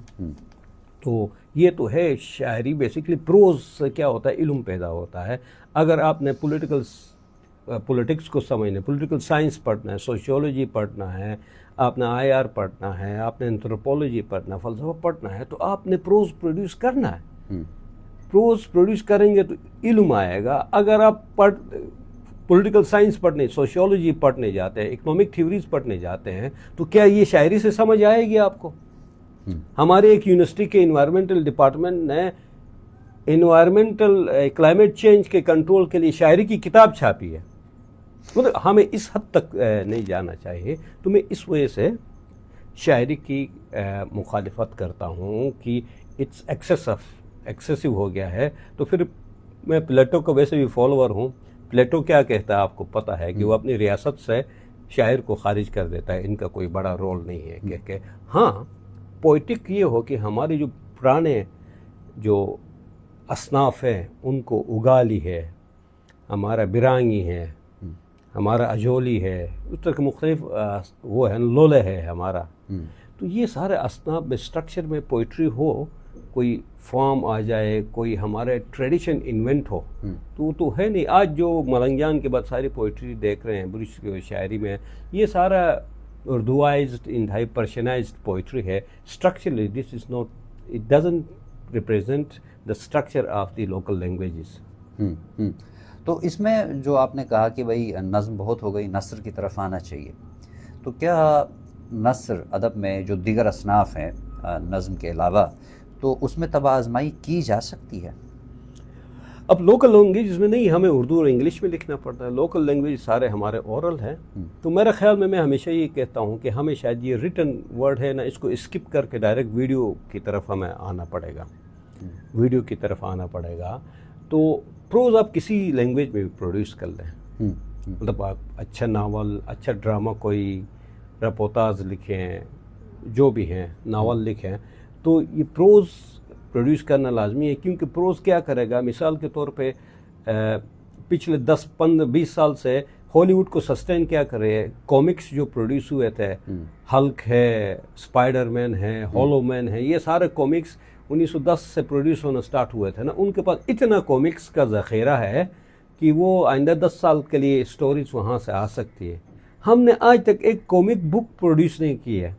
تو یہ تو ہے شاعری بیسکلی پروز سے کیا ہوتا ہے، علم پیدا ہوتا ہے۔ اگر آپ نے پولیٹکس کو سمجھنا، پولیٹیکل سائنس پڑھنا ہے، سوشیولوجی پڑھنا ہے، آپ نے آئی آر پڑھنا ہے، آپ نے اینتھروپولوجی پڑھنا ہے، فلسفہ پڑھنا ہے، تو آپ نے پروز پروڈیوس کرنا ہے۔ پروز پروڈیوس کریں گے تو علم آئے گا۔ اگر آپ پولیٹیکل سائنس پڑھنے، سوشیولوجی پڑھنے جاتے ہیں، اکنامک تھیوریز پڑھنے جاتے ہیں، تو کیا یہ شاعری سے سمجھ آئے گی آپ کو؟ ہمارے ایک یونیورسٹی کے انوائرمنٹل ڈپارٹمنٹ نے انوائرمنٹل کلائمیٹ چینج کے کنٹرول کے لیے شاعری کی کتاب چھاپی ہے۔ مطلب ہمیں اس حد تک نہیں جانا چاہیے، تو میں اس وجہ سے شاعری کی مخالفت کرتا ہوں کہ اٹس ایکسیسو ہو گیا ہے۔ تو پھر میں پلیٹو کا ویسے بھی فالوور ہوں۔ پلیٹو کیا کہتا ہے آپ کو پتہ ہے کہ وہ اپنی ریاست سے شاعر کو خارج کر دیتا ہے، ان کا کوئی بڑا رول نہیں ہے کہ ہاں پوئٹک یہ ہو کہ ہمارے جو پرانے جو اصناف ہیں ان کو اگالی ہے، ہمارا برانگی ہے، ہمارا اجولی ہے، اس طرح کے مختلف وہ ہے، لولے ہے ہمارا، تو یہ سارے اصناف میں اسٹرکچر میں پوئٹری ہو، کوئی فارم آ جائے، کوئی ہمارے ٹریڈیشن انوینٹ ہو، تو ہے نہیں۔ آج جو ملنگیان کے بعد ساری پوئٹری دیکھ رہے ہیں برش شاعری میں، یہ سارا اردوائزڈ انتہائی پرشنائزڈ پوئٹری ہے۔ Structurally this is not, it doesn't represent the structure of the local languages. تو اس میں جو آپ نے کہا کہ بھائی نظم بہت ہو گئی، نثر کی طرف آنا چاہیے، تو کیا نثر ادب میں جو دیگر اصناف ہیں نظم کے علاوہ، تو اس میں طبع آزمائی کی جا سکتی ہے؟ اب لوکل لینگویج میں نہیں، ہمیں اردو اور انگلش میں لکھنا پڑتا ہے۔ لوکل لینگویج سارے ہمارے اورل ہیں، تو میرے خیال میں ہمیشہ یہ کہتا ہوں کہ ہمیں شاید یہ ریٹن ورڈ ہے نا، اس کو اسکپ کر کے ڈائریکٹ ویڈیو کی طرف ہمیں آنا پڑے گا، ویڈیو کی طرف آنا پڑے گا۔ تو پروز آپ کسی لینگویج میں بھی پروڈیوس کر لیں، مطلب آپ اچھا ناول، اچھا ڈرامہ، کوئی رپورتاج لکھیں، جو بھی ہیں ناول لکھیں، تو یہ پروز پروڈیوس کرنا لازمی ہے۔ کیونکہ پروز کیا کرے گا، مثال کے طور پہ پچھلے 10-15-20 سال سے ہالی ووڈ کو سسٹین کیا کرے، کامکس جو پروڈیوس ہوئے تھے، ہلک ہے، اسپائڈر مین ہے، ہولو مین ہے، یہ سارے کامکس 1910 سے پروڈیوس ہونا سٹارٹ ہوئے تھے نا۔ ان کے پاس اتنا کامکس کا ذخیرہ ہے کہ وہ آئندہ 10 سال کے لیے سٹوریز وہاں سے آ سکتی ہے۔ ہم نے آج تک ایک کامک بک پروڈیوس نہیں کی ہے،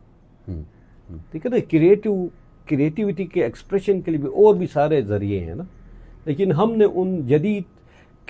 ٹھیک ہے نا۔ کریٹیوٹی کے ایکسپریشن کے لیے بھی اور بھی سارے ذریعے ہیں نا، لیکن ہم نے ان جدید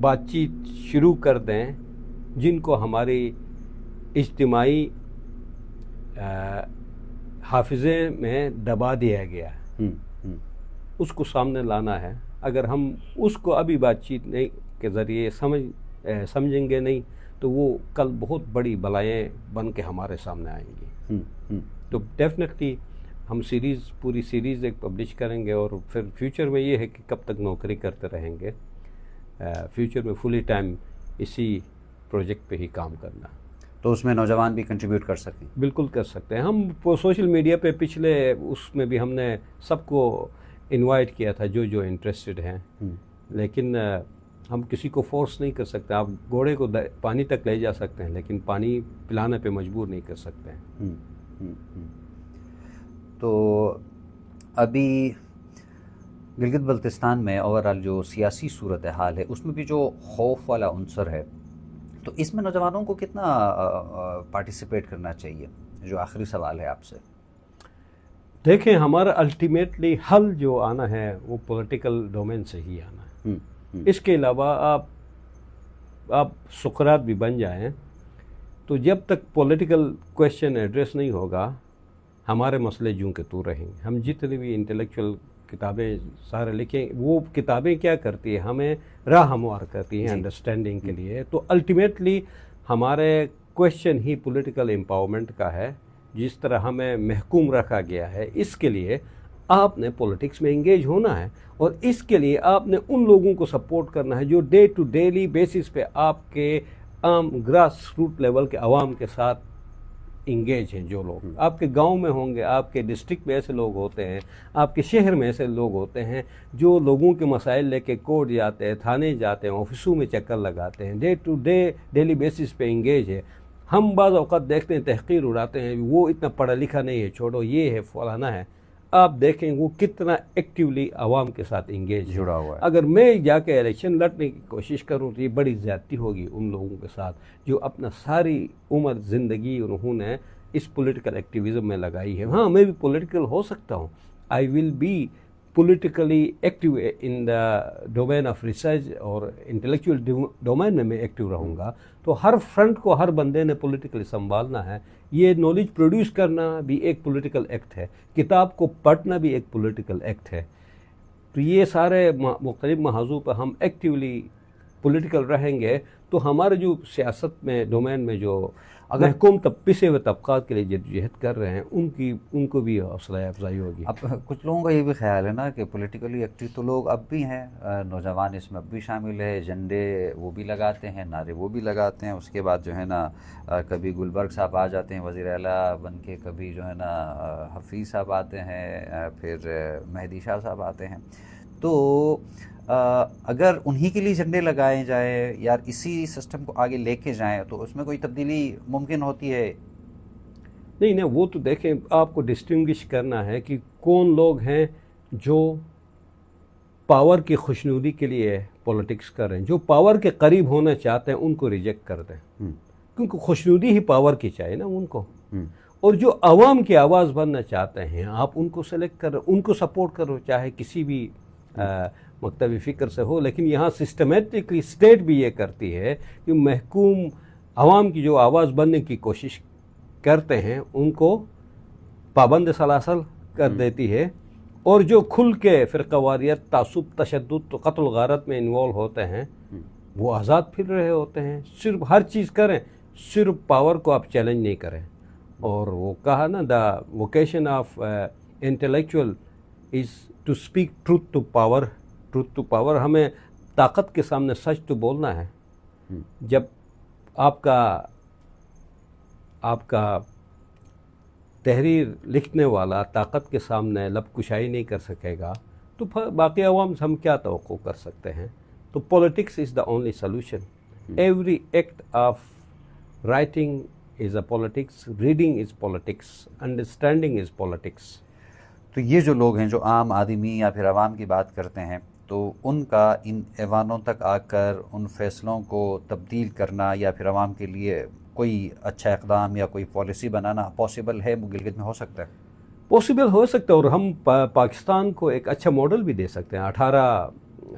بات چیت شروع کر دیں جن کو ہماری اجتماعی حافظے میں دبا دیا گیا ہے، اس کو سامنے لانا ہے۔ اگر ہم اس کو ابھی بات چیت کے ذریعے سمجھیں گے نہیں تو وہ کل بہت بڑی بلائیں بن کے ہمارے سامنے آئیں گی۔ تو ڈیفینیٹلی ہم پوری سیریز ایک پبلش کریں گے، اور پھر فیوچر میں یہ ہے کہ کب تک نوکری کرتے رہیں گے، فیوچر میں فلی ٹائم اسی پروجیکٹ پہ ہی کام کرنا۔ تو اس میں نوجوان بھی کنٹریبیوٹ کر سکتے ہیں؟ بالکل کر سکتے ہیں۔ ہم سوشل میڈیا پہ پچھلے اس میں بھی ہم نے سب کو انوائٹ کیا تھا جو انٹرسٹڈ ہیں، لیکن ہم کسی کو فورس نہیں کر سکتے۔ آپ گھوڑے کو پانی تک لے جا سکتے ہیں لیکن پانی پلانے پہ مجبور نہیں کر سکتے ہیں۔ تو ابھی گلگت بلتستان میں اوورال جو سیاسی صورتحال ہے اس میں بھی جو خوف والا عنصر ہے، تو اس میں نوجوانوں کو کتنا پارٹیسپیٹ کرنا چاہیے؟ جو آخری سوال ہے آپ سے۔ دیکھیں، ہمارا الٹیمیٹلی حل جو آنا ہے وہ پولیٹیکل ڈومین سے ہی آنا ہے۔ اس کے علاوہ آپ سقراط بھی بن جائیں تو جب تک پولیٹیکل کویشچن ایڈریس نہیں ہوگا ہمارے مسئلے جوں کے تو رہیں گے۔ ہم جتنے بھی انٹلیکچوئل کتابیں سارے لکھیں، وہ کتابیں کیا کرتی ہیں؟ ہمیں راہ ہموار کرتی ہیں انڈرسٹینڈنگ کے لیے۔ تو الٹیمیٹلی ہمارے کویشچن ہی پولیٹیکل امپاورمنٹ کا ہے۔ جس طرح ہمیں محکوم رکھا گیا ہے، اس کے لیے آپ نے پولیٹکس میں انگیج ہونا ہے، اور اس کے لیے آپ نے ان لوگوں کو سپورٹ کرنا ہے جو ڈے ٹو ڈیلی بیسس پہ آپ کے عام گراس روٹ لیول کے عوام کے ساتھ انگیج ہیں۔ جو لوگ آپ کے گاؤں میں ہوں گے، آپ کے ڈسٹرکٹ میں ایسے لوگ ہوتے ہیں، آپ کے شہر میں ایسے لوگ ہوتے ہیں جو لوگوں کے مسائل لے کے کورٹ جاتے ہیں، تھانے جاتے ہیں، آفسوں میں چکر لگاتے ہیں، ڈے ٹو ڈیلی بیسس پہ انگیج ہے۔ ہم بعض اوقات دیکھتے ہیں، تحقیر اڑاتے ہیں، وہ اتنا پڑھا لکھا نہیں ہے، چھوڑو یہ ہے فلانا ہے۔ آپ دیکھیں وہ کتنا ایکٹیولی عوام کے ساتھ انگیج جڑا ہوا ہے۔ اگر میں جا کے الیکشن لڑنے کی کوشش کروں تو یہ بڑی زیادتی ہوگی ان لوگوں کے ساتھ جو اپنا ساری عمر زندگی انہوں نے اس پولیٹیکل ایکٹیویزم میں لگائی ہے۔ ہاں، میں بھی پولیٹیکل ہو سکتا ہوں، I will be politically active in the domain of research اور انٹلیکچوئل ڈومین میں ایکٹیو رہوں گا۔ تو ہر فرنٹ کو ہر بندے نے پولیٹیکلی سنبھالنا ہے۔ یہ نالج پروڈیوس کرنا بھی ایک پولیٹیکل ایکٹ ہے، کتاب کو پڑھنا بھی ایک پولیٹیکل ایکٹ ہے۔ تو یہ سارے مختلف محاذوں پہ ہم ایکٹیولی پولیٹیکل رہیں گے تو ہمارے جو سیاست میں ڈومین میں جو محکوم پسے ہوئے طبقات کے لیے جدوجہد کر رہے ہیں ان کو بھی حوصلہ افزائی ہوگی۔ اب کچھ لوگوں کا یہ بھی خیال ہے نا کہ پولیٹیکلی ایکٹیو تو لوگ اب بھی ہیں، نوجوان اس میں اب بھی شامل ہے، جھنڈے وہ بھی لگاتے ہیں، نعرے وہ بھی لگاتے ہیں۔ اس کے بعد جو ہے نا کبھی گلبرگ صاحب آ جاتے ہیں وزیر اعلیٰ بن کے، کبھی جو ہے نا حفیظ صاحب آتے ہیں، پھر مہدی شاہ صاحب آتے ہیں۔ تو اگر انہی کے لیے جھنڈے لگائے جائیں یا اسی سسٹم کو آگے لے کے جائیں تو اس میں کوئی تبدیلی ممکن ہوتی ہے؟ نہیں، وہ تو دیکھیں، آپ کو ڈسٹنگوش کرنا ہے کہ کون لوگ ہیں جو پاور کی خوشنودی کے لیے پولیٹکس کر رہے ہیں۔ جو پاور کے قریب ہونا چاہتے ہیں ان کو ریجیکٹ کر دیں، کیونکہ خوشنودی ہی پاور کی چاہیے نا ان کو۔ اور جو عوام کی آواز بننا چاہتے ہیں آپ ان کو سلیکٹ کر، ان کو سپورٹ کرو، چاہے کسی بھی مکتب فکر سے ہو۔ لیکن یہاں سسٹمیٹکلی اسٹیٹ بھی یہ کرتی ہے کہ محکوم عوام کی جو آواز بننے کی کوشش کرتے ہیں ان کو پابند سلاسل کر دیتی ہے، اور جو کھل کے فرقہ واریت، تعصب، تشدد، قتل و غارت میں انوالو ہوتے ہیں وہ آزاد پھر رہے ہوتے ہیں۔ صرف ہر چیز کریں، صرف پاور کو آپ چیلنج نہیں کریں۔ اور وہ کہا نا، the vocation of intellectual is to speak truth to power. Truth to power, ہمیں طاقت کے سامنے سچ تو بولنا ہے۔ جب آپ کا تحریر لکھنے والا طاقت کے سامنے لب کشائی نہیں کر سکے گا تو باقی عوام سے ہم کیا توقع کر سکتے ہیں؟ تو politics is the only solution. Every act of writing is a politics, reading is politics, understanding is politics. تو یہ جو لوگ ہیں جو عام آدمی یا پھر عوام کی بات کرتے ہیں، تو ان کا ان ایوانوں تک آ کر ان فیصلوں کو تبدیل کرنا یا پھر عوام کے لیے کوئی اچھا اقدام یا کوئی پالیسی بنانا پاسبل ہے؟ گلگت میں ہو سکتا ہے؟ پاسبل ہو سکتا ہے، اور ہم پاکستان کو ایک اچھا ماڈل بھی دے سکتے ہیں۔ 18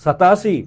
87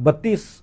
32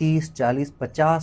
30, 40, 50